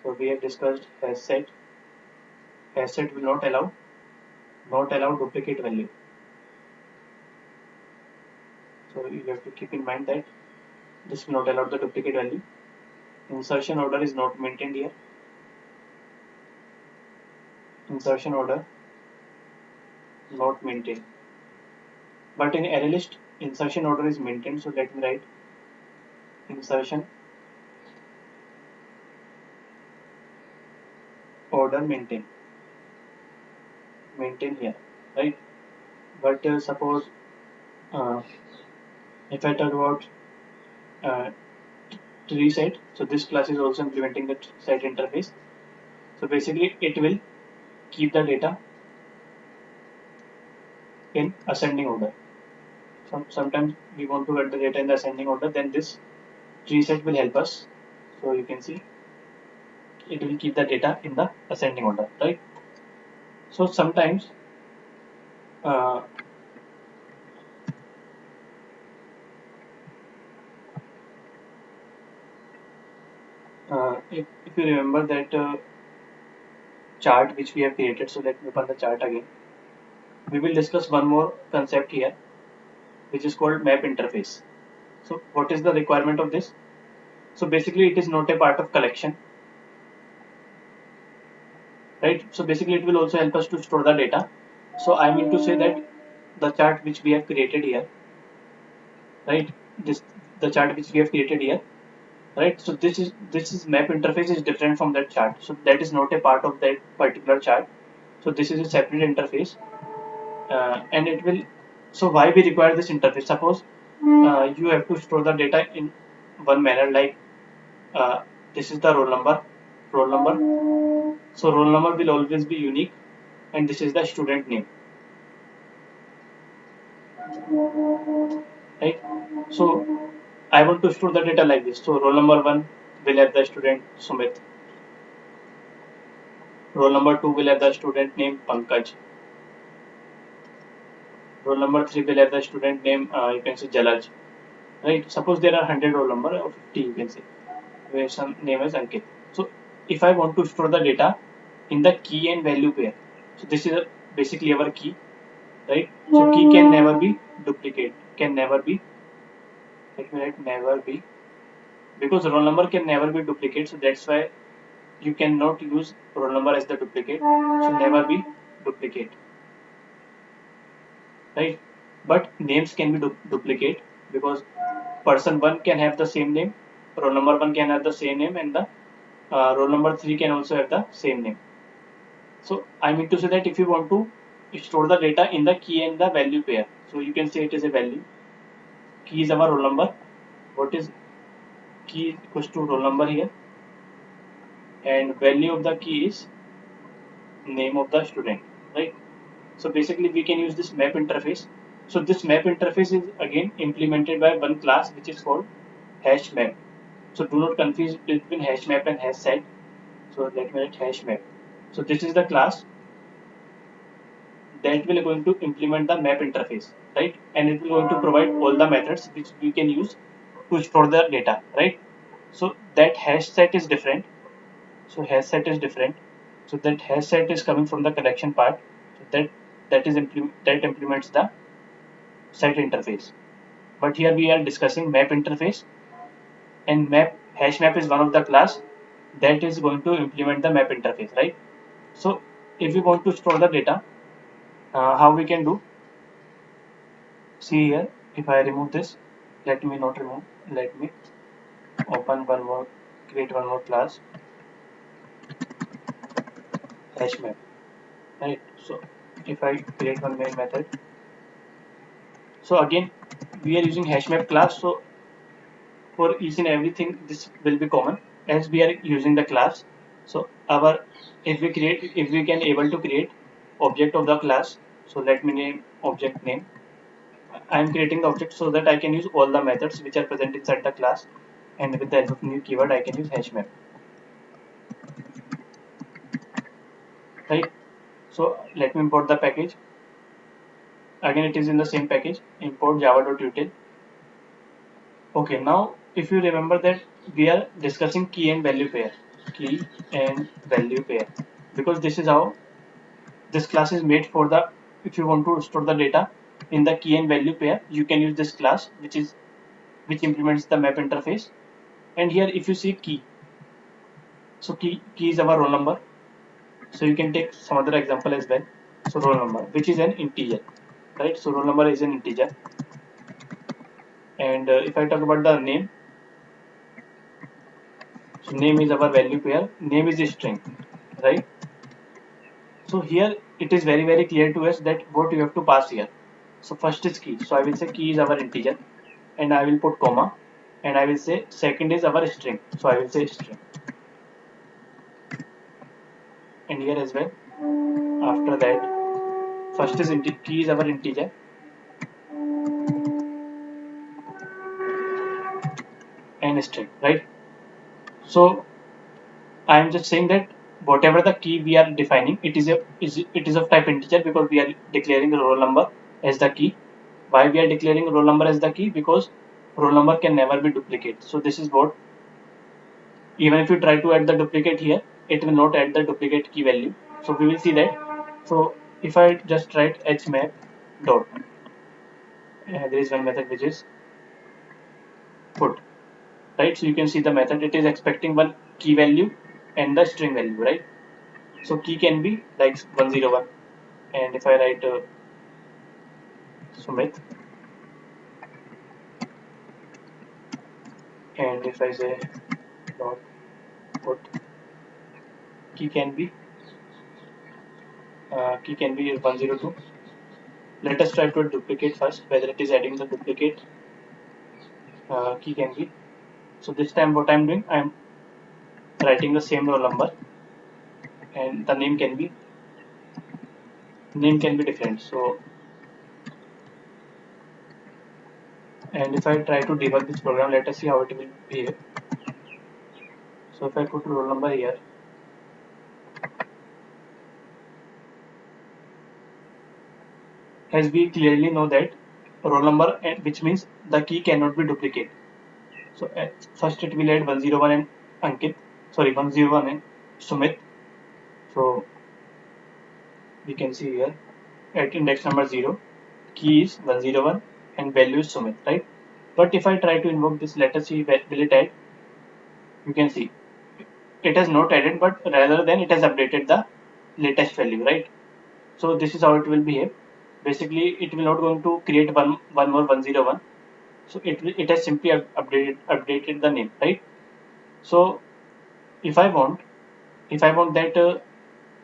So we have discussed has set. Has set will not allow duplicate value. So you have to keep in mind that this will not allow the duplicate value. Insertion order is not maintained here. Insertion order not maintained. But in array list, insertion order is maintained. So let me write insertion order maintain here, right? But suppose uh, if I talk about uh, tree set, so this class is also implementing the set interface. So basically, it will keep the data in ascending order. Sometimes we want to get the data in the ascending order, then this tree set will help us. So you can see it will keep the data in the ascending order, right? So sometimes uh, if you remember that chart which we have created, so let me open the chart again. We will discuss one more concept here, which is called map interface. So what is the requirement of this? So basically it is not a part of collection, right? So basically it will also help us to store the data. So I mean to say that the chart which we have created here, right? This the chart which we have created here, right? So this is map interface is different from that chart. So that is not a part of that particular chart. So this is a separate interface, and it will. So why we require this interface? Suppose you have to store the data in one manner, like this is the roll number. So roll number will always be unique, and this is the student name, right? So I want to store the data like this. So roll number 1 will have the student Sumit. Roll number 2 will have the student name Pankaj. Roll number 3 will have the student name, you can say Jalaj. Right? Suppose there are 100 roll number or 50, you can say, where some name is Ankit. So if I want to store the data in the key and value pair, so this is basically our key, right? So key can never be duplicate, can never be, let me write never be, because roll number can never be duplicate. So that's why you cannot use roll number as the duplicate. So never be duplicate, right? But names can be duplicate, because person 1 can have the same name, roll number 1 can have the same name, and the roll number 3 can also have the same name. So I mean to say that if you want to store the data in the key and the value pair, so you can say it is a value. Key is our roll number. What is key equals to roll number here, and value of the key is name of the student, right? So basically we can use this map interface. So this map interface is again implemented by one class which is called hash map. So do not confuse between hash map and hash set. So let me write hash map. So this is the class that will going to implement the map interface, right? And it will going to provide all the methods which we can use to store the data, right? So that hash set is different. So hash set is different. So that hash set is coming from the collection part. So that implements the set interface. But here we are discussing map interface, and map hash map is one of the class that is going to implement the map interface, right? So if we want to store the data, how we can do? See here, if I remove this, let me not remove, let me open one more, create one more class, hash map, right? So if I create one main method, so again we are using hash map class. So for each and everything, this will be common as we are using the class. So our if we can able to create object of the class. So let me name object name. I am creating the object so that I can use all the methods which are present inside the class, and with the help of new keyword I can use hash map, right? So let me import the package. Again it is in the same package, import java.util. Okay, now if you remember that we are discussing key and value pair, key and value pair, because this is how this class is made for the, if you want to store the data in the key and value pair, you can use this class which implements the map interface. And here if you see key, so key is our roll number. So you can take some other example as well. So roll number, which is an integer, right? So roll number is an integer. And if I talk about the name, so name is our value pair, name is a string, right? So here it is very clear to us that what you have to pass here. So first is key, so I will say key is our integer, and I will put comma, and I will say second is our string, so I will say string, and here as well. After that, first is key is our integer, and string, right? So I am just saying that whatever the key we are defining, it is of type integer because we are declaring the roll number as the key. Why we are declaring roll number as the key? Because roll number can never be duplicated. So this is what, even if you try to add the duplicate here, it will not add the duplicate key value. So we will see that. So if I just write hmap dot, there is one method which is put, right? So you can see the method, it is expecting one key value and the string value, right? So key can be like 101, and if I write Sumit, and if I say dot put, key can be 102. Let us try to duplicate first, whether it is adding the duplicate key can be. So this time what I'm doing, I'm writing the same roll number, and the name can be different. So, and if I try to debug this program, let us see how it will behave. So if I put roll number here, as we clearly know that roll number, which means the key cannot be duplicated. So first it will add 101 and Ankit, sorry 101 and Sumit. So we can see here at index number 0, key is 101 and value is Sumit, right? But if I try to invoke this, let us see will it add. You can see it has not added, but rather than it has updated the latest value, right? So this is how it will behave. Basically it will not going to create one more 101. So it has simply updated the name, right? So if I want that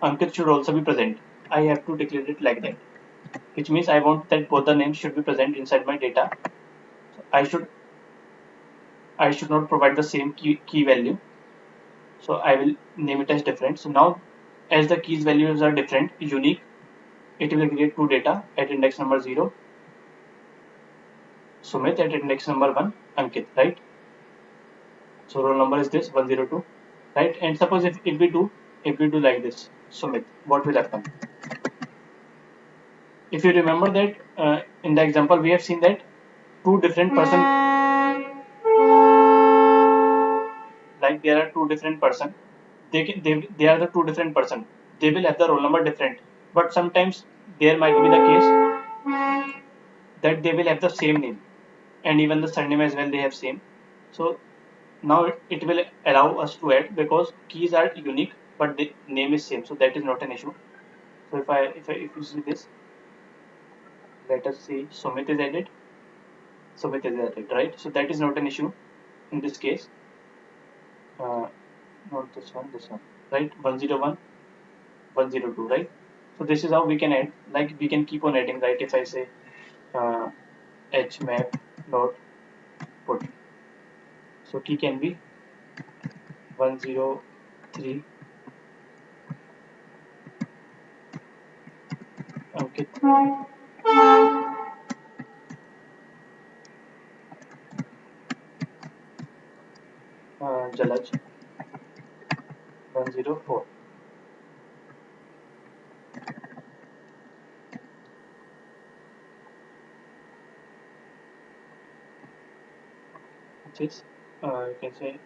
Ankit should also be present, I have to declare it like that, which means I want that both the names should be present inside my data. So I should not provide the same key value. So I will name it as different. So now as the keys values are different, unique, it will create two data at index number 0, Sumit, at index number 1, Ankit, right? So roll number is this 102, right? And suppose if we do like this, Sumit, what will happen? If you remember that in the example we have seen that two different person, like there are two different person, they are the two different person, they will have the roll number different, but sometimes there might be the case that they will have the same name and even the surname as well they have same. So now it will allow us to add because keys are unique but the name is same, so that is not an issue. So if you see this, let us see, Sumit is added, right? So that is not an issue in this case. uh, Not this one, right? 101, 102, right? So this is how we can add, like we can keep on adding, right? If I say uh, hmap dot put, so key can be 103 Ankit, Jalaj 104, which is you can say,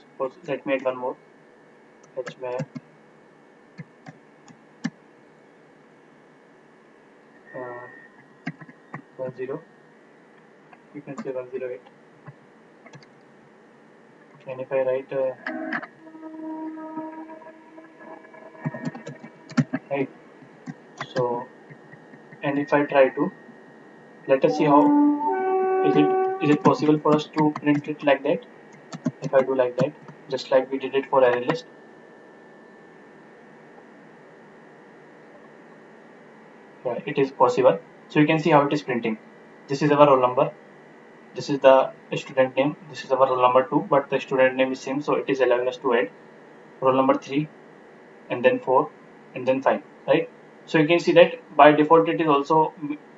suppose let me add one more, hmap 10, you can say 108, and if I write right, so and if I try to, let us see how is it possible for us to print it like that. If I do like that, just like we did it for array list, yeah, it is possible. So you can see how it is printing. This is our roll number, this is the student name, this is our roll number 2, but the student name is same, so it is allowing us to add roll number 3 and then 4 and then 5, right? So you can see that by default it is also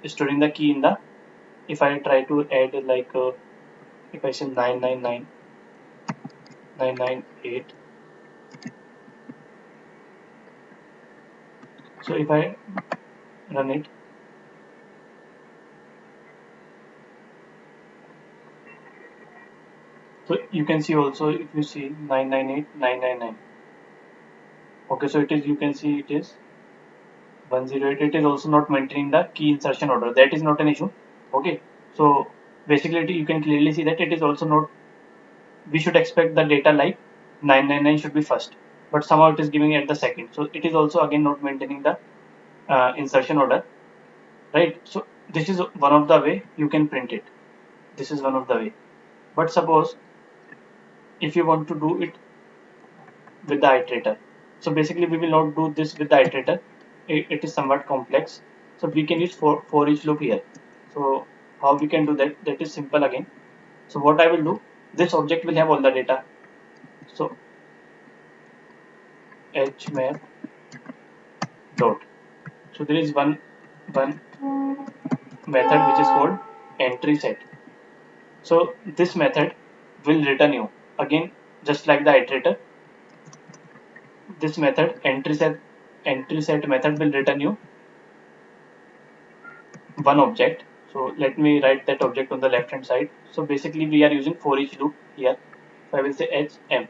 storing the key in the, if I try to add like if I say 999 998, so if I run it, so you can see also, if you see 998 999, okay, so it is, you can see it is 108, it is also not maintaining the key insertion order, that is not an issue. Okay, so basically you can clearly see that it is also not, we should expect the data like 999 should be first, but somehow it is giving it at the second, so it is also again not maintaining the insertion order, right? So this is one of the way you can print it, this is one of the way. But suppose if you want to do it with the iterator, so basically we will not do this with the iterator, it is somewhat complex, so we can use for each loop here. So how we can do that, that is simple again. So what I will do, this object will have all the data, so hmap dot, so there is one method which is called entry set. So this method will return you again, just like the iterator, this method entry set method will return you one object. So let me write that object on the left hand side. So basically we are using for each loop here, so I will say hm,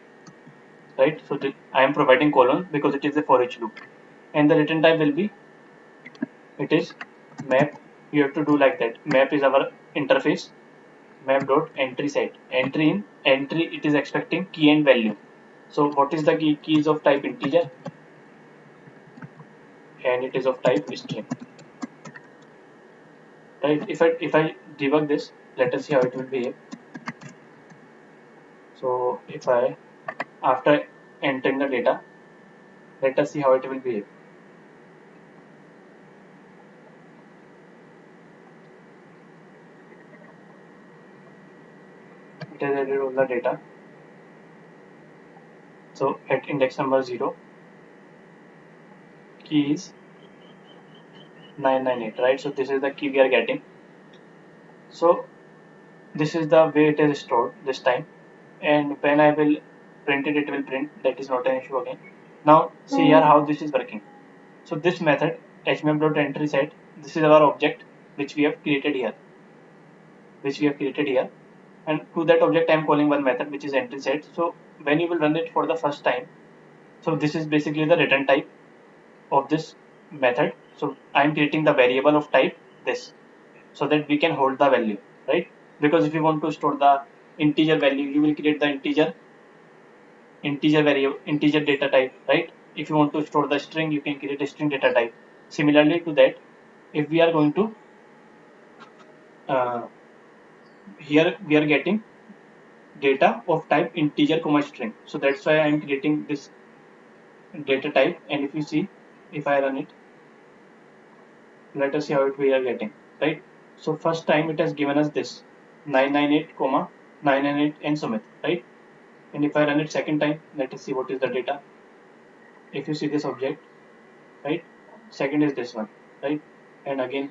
right? So I am providing colon because it is a for each loop, and the return type will be, it is map. You have to do like that, map is our interface, map dot entry set, entry in entry, it is expecting key and value. So what is the key is of type integer and it is of type string, right? If I debug this, let us see how it will behave. So if I, after entering the data, let us see how it will behave. It has added all the data. So at index number 0, key is 998, right? So this is the key we are getting. So this is the way it is stored this time, and when I will print it, it will print. That is not an issue again. Now see here how this is working. So this method hmap.entry_set, this is our object which we have created here, and to that object I am calling one method which is entry set. So when you will run it for the first time, so this is basically the return type of this method. So I am creating the variable of type this, so that we can hold the value, right? Because if you want to store the integer value, you will create the integer variable, integer data type, right? If you want to store the string, you can create a string data type. Similarly to that, if we are going to uh, here we are getting data of type integer comma string, so that's why I am creating this data type. And if you see, if I run it, let us see how it we are getting, right? So first time it has given us this 998 comma 998 and Sumit, right? And if I run it second time, let us see what is the data. If you see this object, right, second is this one, right, and again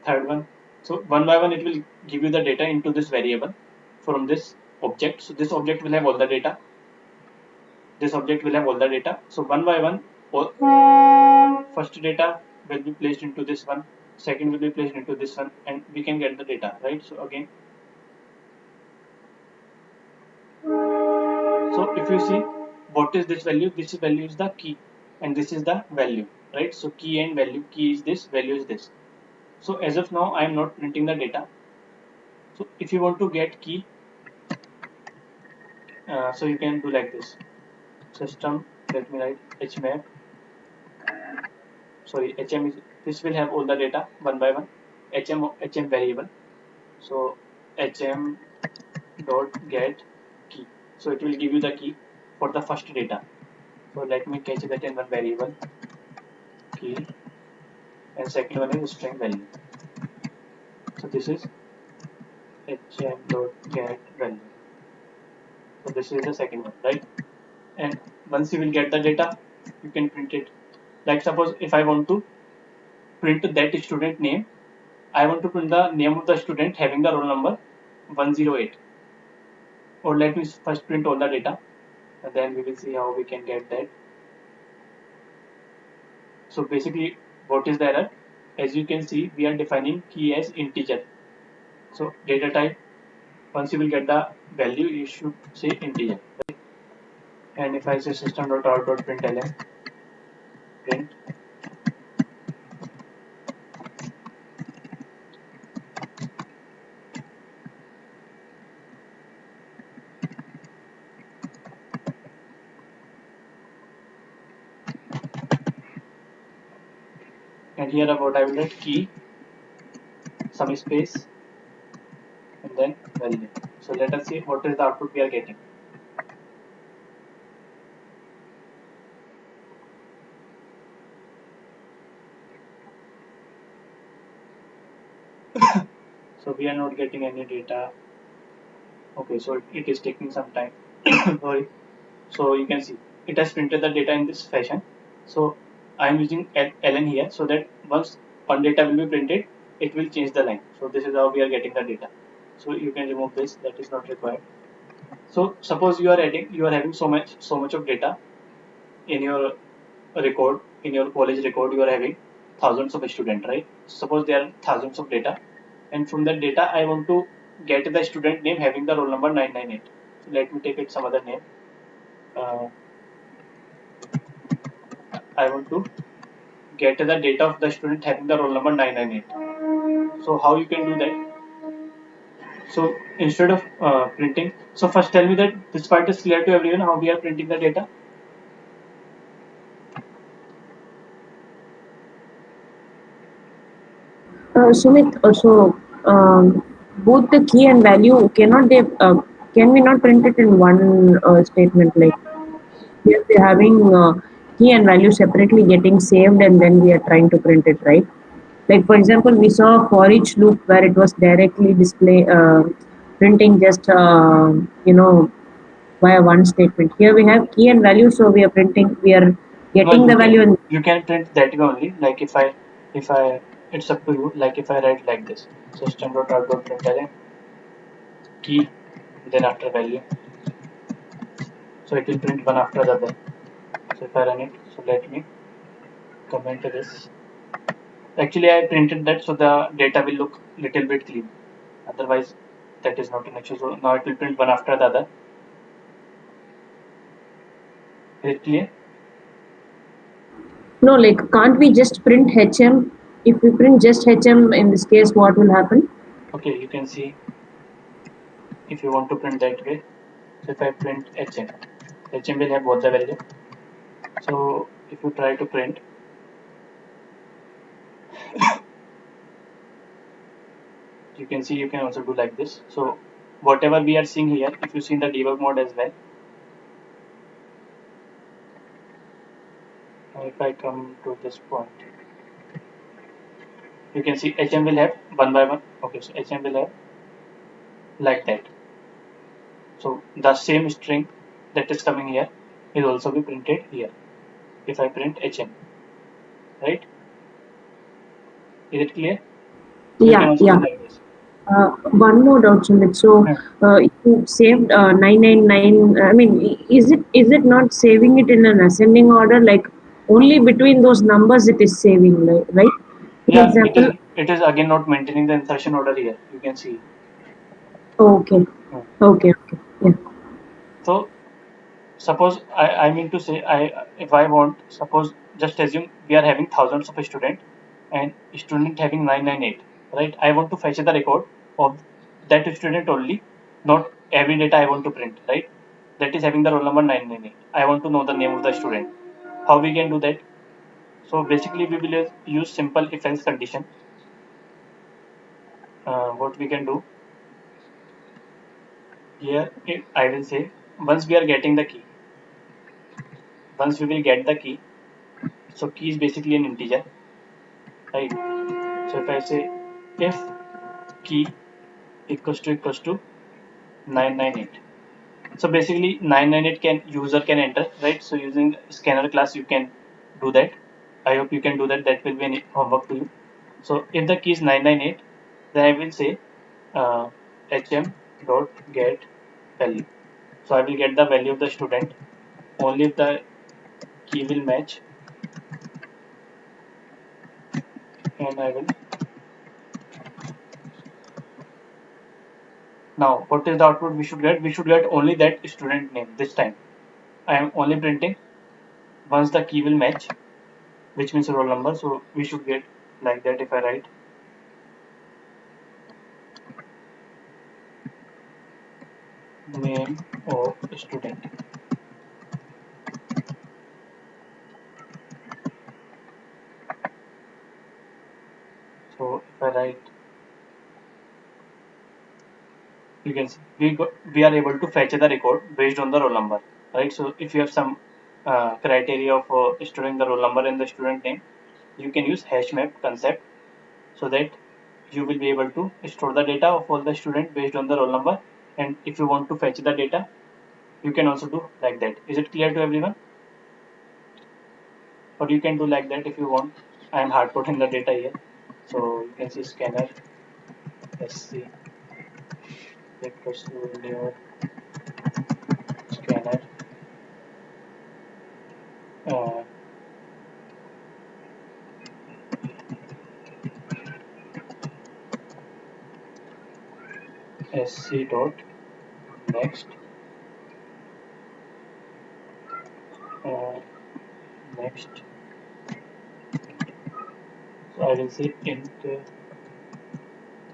third one. So one by one it will give you the data into this variable from this object. So this object will have all the data, so one by one, first data will be placed into this one, second will be placed into this one, and we can get the data, right? So again, so if you see what is this value, this value is the key and this is the value, right? So key and value, key is this, value is this. So as of now I am not printing the data. So if you want to get key, so you can do like this, system, let me write hmap, sorry, hm is, this will have all the data one by one, hm variable. So hm dot get key, so it will give you the key for the first data. So let me catch that in one variable key, and second one is string value. So this is hm dot get value. So this is the second one, right? And once you will get the data, you can print it. Like suppose if I want to print that student name, I want to print the name of the student having the roll number 108. Or let me first print all the data, and then we will see how we can get that. So basically, what is the error? As you can see, we are defining key as integer. So data type, once you will get the value, you should say integer. Right? And if I say system.out.println, print, and here about I will write key, some space, and then value. So let us see what is the output we are getting. So we are not getting any data. Okay, so it is taking some time. Sorry. So you can see it has printed the data in this fashion. So I am using ln here, so that once one data will be printed, it will change the line. So this is how we are getting the data. So you can remove this, that is not required. So suppose you are having so much of data in your record, in your college record, you are having thousands of students, right? Suppose there are thousands of data, and from that data I want to get the student name having the roll number 998. So let me take it some other name. uh, I want to get the data of the student having the roll number 998. So how you can do that? So instead of printing, so first tell me that this part is clear to everyone how we are printing the data. Sumit, so both the key and value can we not print it in one statement, like we are having key and value separately getting saved and then we are trying to print it, right? Like for example, we saw for each loop where it was directly display printing just via one statement. Here we have key and value, so we are printing, we are No, getting the value and you can print that way only. Like if I it's up to you. Like if I write like this, system.out.println key, then after value, so it will print one after the other. So if I run it, so let me comment this. Actually, I printed that so the data will look little bit clean. Otherwise, that is not an issue. So now it will print one after the other. Is it clear? no, like can't we just print HM? If we print just HM in this case, what will happen? Okay, you can see if you want to print that way. So if I print HM will have both the value. So if you try to print, you can see you can also do like this. So whatever we are seeing here, if you see in the debug mode as well, if I come to this point, you can see HM will have one by one. Okay, so HM will have like that. So the same string that is coming here will also be printed here. If I print HM, right? Is it clear? So you can Yeah, also do yeah. like this. One more doubt, Sumit. So, Hmm. you saved 999. I mean, is it not saving it in an ascending order? Like only between those numbers it is saving, like, right? For Yeah, it example, is. It is again not maintaining the insertion order here. You can see. okay, Hmm. okay, yeah, So suppose I mean to say I if I want suppose just assume we are having thousands of student and student having 998, right? I want to fetch the record of that student only, not every data I want to print, right? That is having the roll number 998. I want to know the name of the student. How we can do that? So basically we will use simple if else condition. What we can do here, I will say once we are getting the key, once we will get the key, so key is basically an integer, right? So if I say if key equals to 998, so basically 998 can user can enter, right? So using scanner class you can do that. I hope you can do that. That will be an homework to you. So if the key is 998, then I will say hm dot get value. So I will get the value of the student only if the key will match, and I will. Now, what is the output we should get? We should get only that student name this time. I am only printing once the key will match, which means roll number. So we should get like that if I write name of student. So if I write, you can see we are able to fetch the record based on the roll number, right? So if you have some criteria of storing the roll number and the student name, you can use hash map concept so that you will be able to store the data of all the student based on the roll number. And if you want to fetch the data, you can also do like that. Is it clear to everyone? Or you can do like that if you want. I am hard coding the data here. So you can see scanner sc equals to new scanner uh, sc dot next uh, next. So I will say int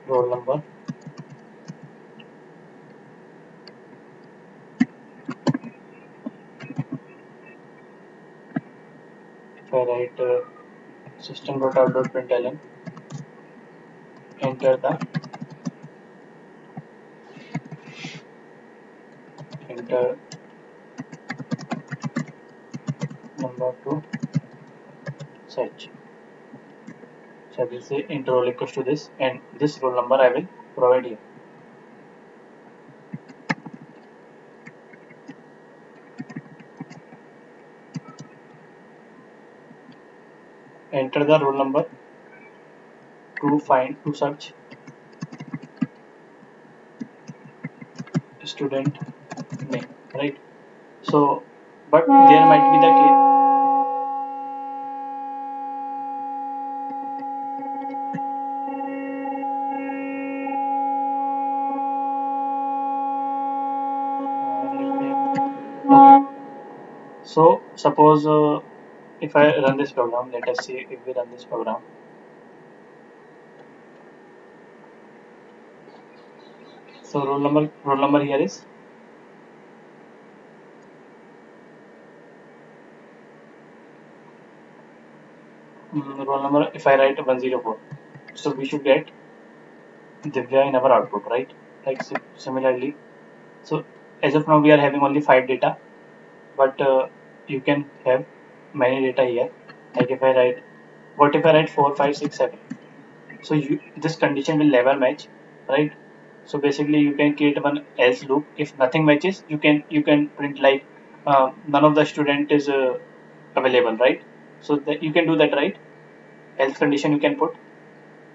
roll number. If I write system.out.println, enter the enter number to search. So I will say int roll equals to this, and this roll number I will provide here. enter the roll number to search student name, right? So, but there might be the case. Okay. So suppose if I run this program, let us see if we run this program. So roll number here is roll number. If I write 104, so we should get Divya in our output, right? Like similarly. So as of now we are having only 5 data, but you can have many data here. Like if I write, what if I write 4, 5, 6, 7? So this condition will never match, right? So basically you can create one else loop. If nothing matches, you can print like none of the student is available, right? So that you can do that, right? Else condition you can put,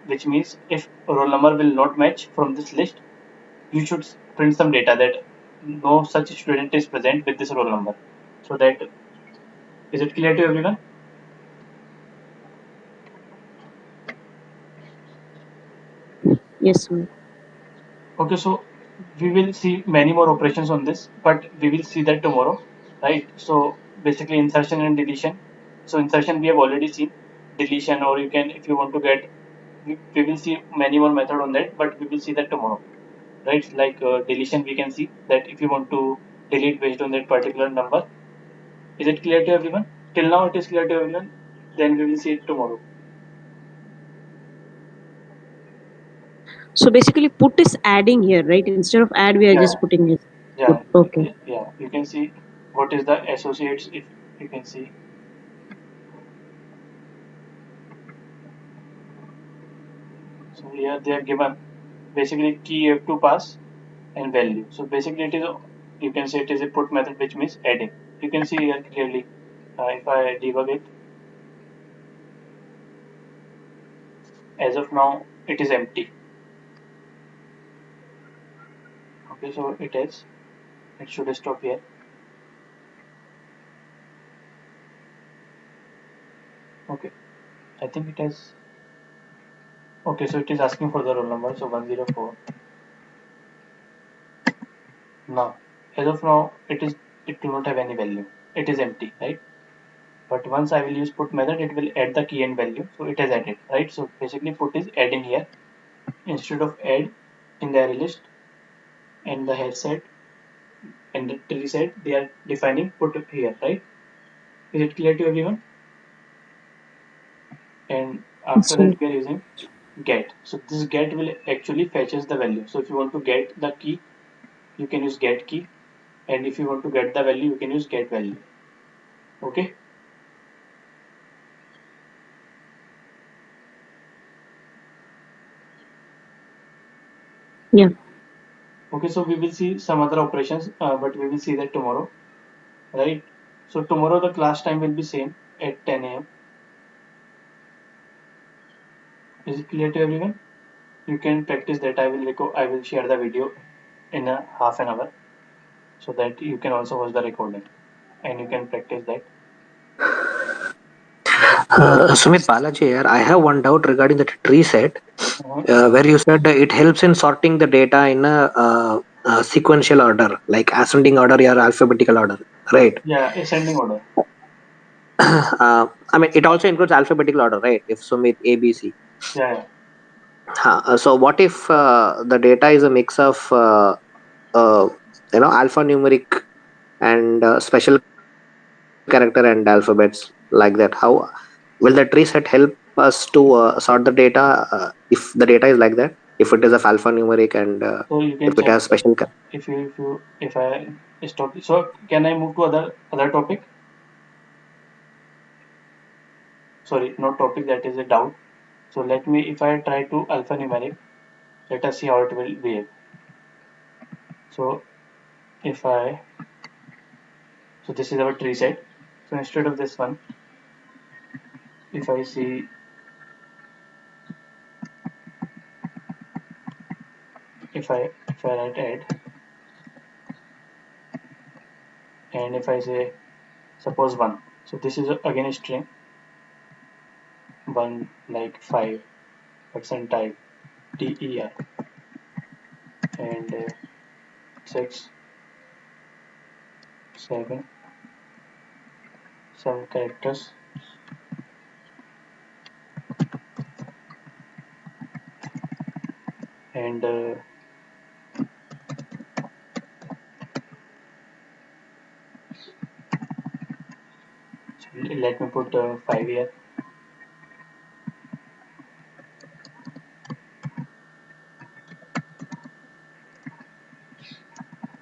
which means if roll number will not match from this list, you should print some data that no such student is present with this roll number. So that, is it clear to everyone? Yes, Sumit. Okay, so we will see many more operations on this, but we will see that tomorrow, right? So basically insertion and deletion. So insertion we have already seen, deletion, or you can, if you want to get, we will see many more method on that, but we will see that tomorrow, right? Like deletion, we can see that if you want to delete based on that particular number. Is it clear to everyone? Till now it is clear to everyone. Then we will see it tomorrow. So basically, put is adding here, right? Instead of add, we are Yeah, just putting this. Put. yeah, Okay. yeah. You can see what is the associates. If you can see, so here they are given basically key you have to pass and value. So basically it is, you can say it is a put method, which means adding. You can see here clearly. If I debug it, as of now it is empty. Okay, so it is. It should stop here. Okay, I think it has. Okay, so it is asking for the roll number. So 104. Now, as of now, it do not have any value. It is empty, right? But once I will use put method, it will add the key and value. So it has added, right? So basically put is adding here. Instead of add in the array list and the head set and the tree set, they are defining put here, right? Is it clear to everyone? And Yes, after that Sumit. we are using get. So this get will actually fetches the value. So if you want to get the key, you can use get key. And if you want to get the value, you can use get value. Okay. Yeah. Okay, so we will see some other operations, but we will see that tomorrow, right? So tomorrow the class time will be same at 10 a.m. Is it clear to everyone? You can practice that. I will share the video in a half an hour so that you can also watch the recording and you can practice that. Sumit Balaji here. I have one doubt regarding the tree set, Uh-huh. where you said it helps in sorting the data in a sequential order, like ascending order or alphabetical order, right? Yeah, ascending order. I mean, it also includes alphabetical order, right? If Sumit A, B, C. Yeah, yeah. So what if the data is a mix of uh, alphanumeric and special character and alphabets like that? How will the tree set help us to sort the data if the data is like that? If it is of alphanumeric and So you if can it check has special if I stop. So can I move to other topic? Sorry, not topic. That is a doubt. So let me, if I try to alphanumeric, let us see how it will behave. So if I, so this is our tree set. So instead of this one, if I see, if I write add, and if I say suppose 1, so this is again a string 1, like 5 percentile ter, and 6 7 some characters, and so let me put 5 here.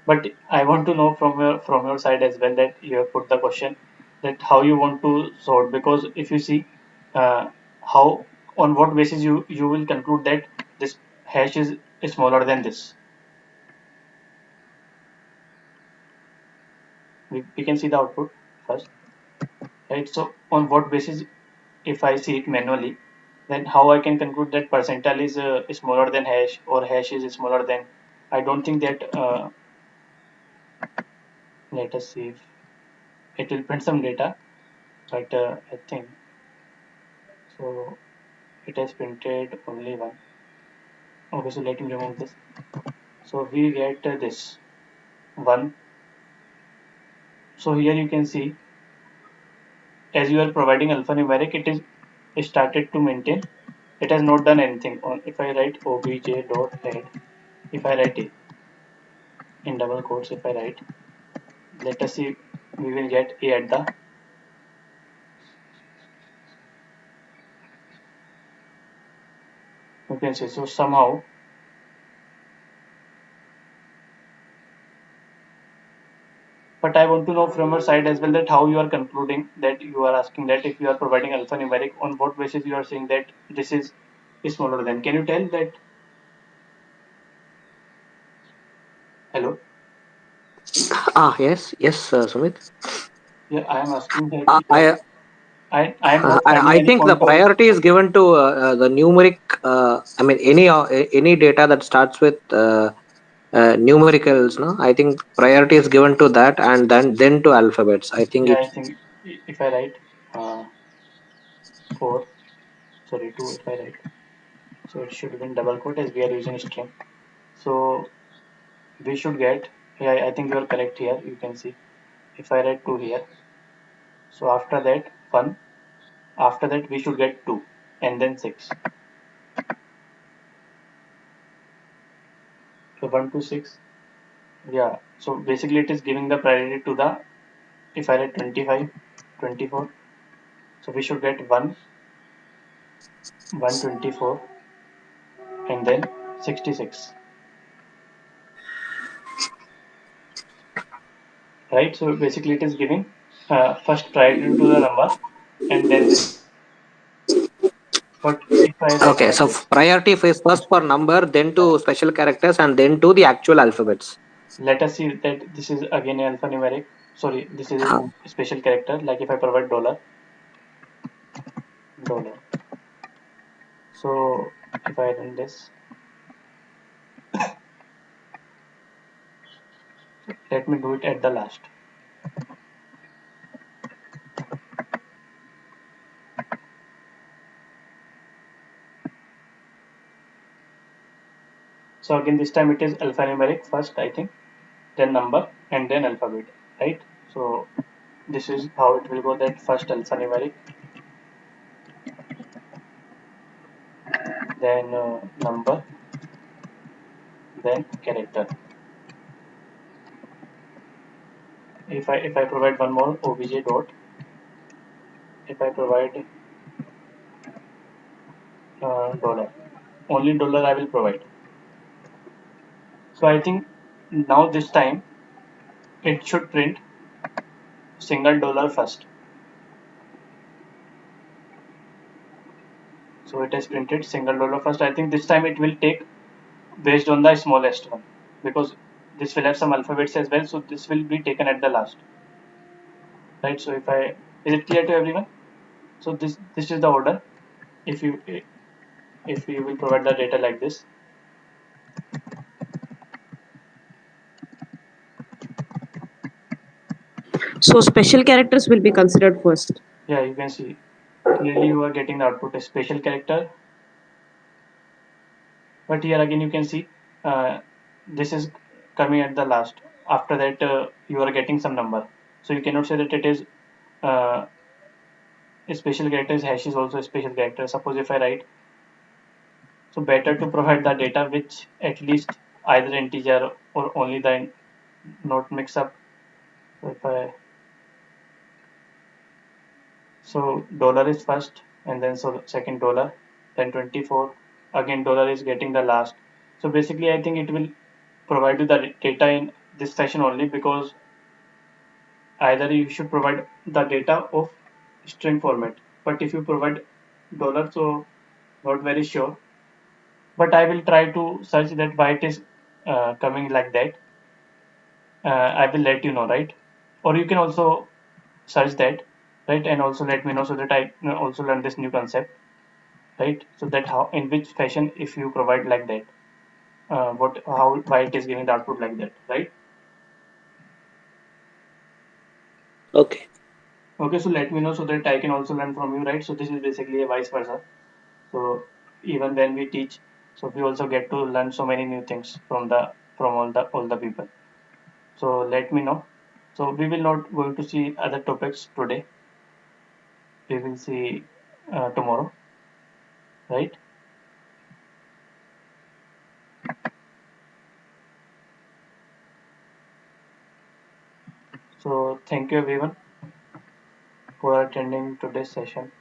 But I want to know from your side as well, that you have put the question that how you want to sort, because if you see, uh, how, on what basis you will conclude that this hash is smaller than this. We can see the output first, right? So on what basis, if I see it manually, then how I can conclude that percentile is smaller than hash, or hash is smaller than. I don't think that. Let us see if it will print some data, but I think so. It has printed only one. Okay, so let me remove this. So we get this one. So here you can see, as you are providing alphanumeric, it is started to maintain. It has not done anything. On if I write obj dot add, if I write it in double quotes, if I write, let us see, we will get a at the, you can see. So somehow, but I want to know from your side as well, that how you are concluding, that you are asking that if you are providing alphanumeric, on what basis you are saying that this is smaller than. Can you tell that? Hello. Yes, yes, Sumit. Yeah, I am asking that Uh, I, I am not finding I any think the point of. priority is given to the numeric. I mean, any data that starts with numericals. No, I think priority is given to that, and then to alphabets. I think Yeah, it. I think if I write uh, 4, sorry, 2, if I write, so it should be in double quote, as we are using string. So we should get, yeah, I think you are correct here. You can see if I write 2 here, so after that 1, after that we should get 2, and then 6. So 1 to 6. Yeah, so basically it is giving the priority to the, if I write 25, 24, so we should get 1, 124, and then 66, right? So basically it is giving first priority to the number, and then this. But if I write Okay, like so this, priority is first for number, then yeah, to special characters, and then to the actual alphabets. let us see that this is again alphanumeric. Sorry, this is Huh. a special character. Like if I provide dollar, dollar. So if I run this, let me do it at the last. So again, this time it is alphanumeric first, I think, then number, and then alphabet, right? So this is how it will go, that first alphanumeric, then number, then character. If I provide one more obj dot, if I provide dollar, only dollar I will provide. So I think now this time it should print single dollar first. So it has printed single dollar first. I think this time it will take based on the smallest one, because this will have some alphabets as well. So this will be taken at the last, right? So if I, is it clear to everyone? So this is the order. If you will provide the data like this. So special characters will be considered first. Yeah, you can see clearly you are getting the output a special character, but here again you can see this is coming at the last. After that you are getting some number, so you cannot say that it is uh, a special character is hash is also a special character. Suppose if I write, so better to provide the data which at least either integer or only the not mix up. So if I, so dollar is first, and then so second dollar, then 24, again dollar is getting the last. So basically I think it will provide you the data in this fashion only, because either you should provide the data of string format, but if you provide dollar, so not very sure, but I will try to search that why it is coming like that. I will let you know, right? Or you can also search that, right, and also let me know, so that I also learn this new concept, right? So that how, in which fashion, if you provide like that, what, how, why it is giving the output like that, right? Okay. Okay, so let me know so that I can also learn from you, right? So this is basically a vice versa. So even when we teach, so we also get to learn so many new things from the from all the people. So let me know. So we will not going to see other topics today. We will see tomorrow, right? So thank you everyone for attending today's session.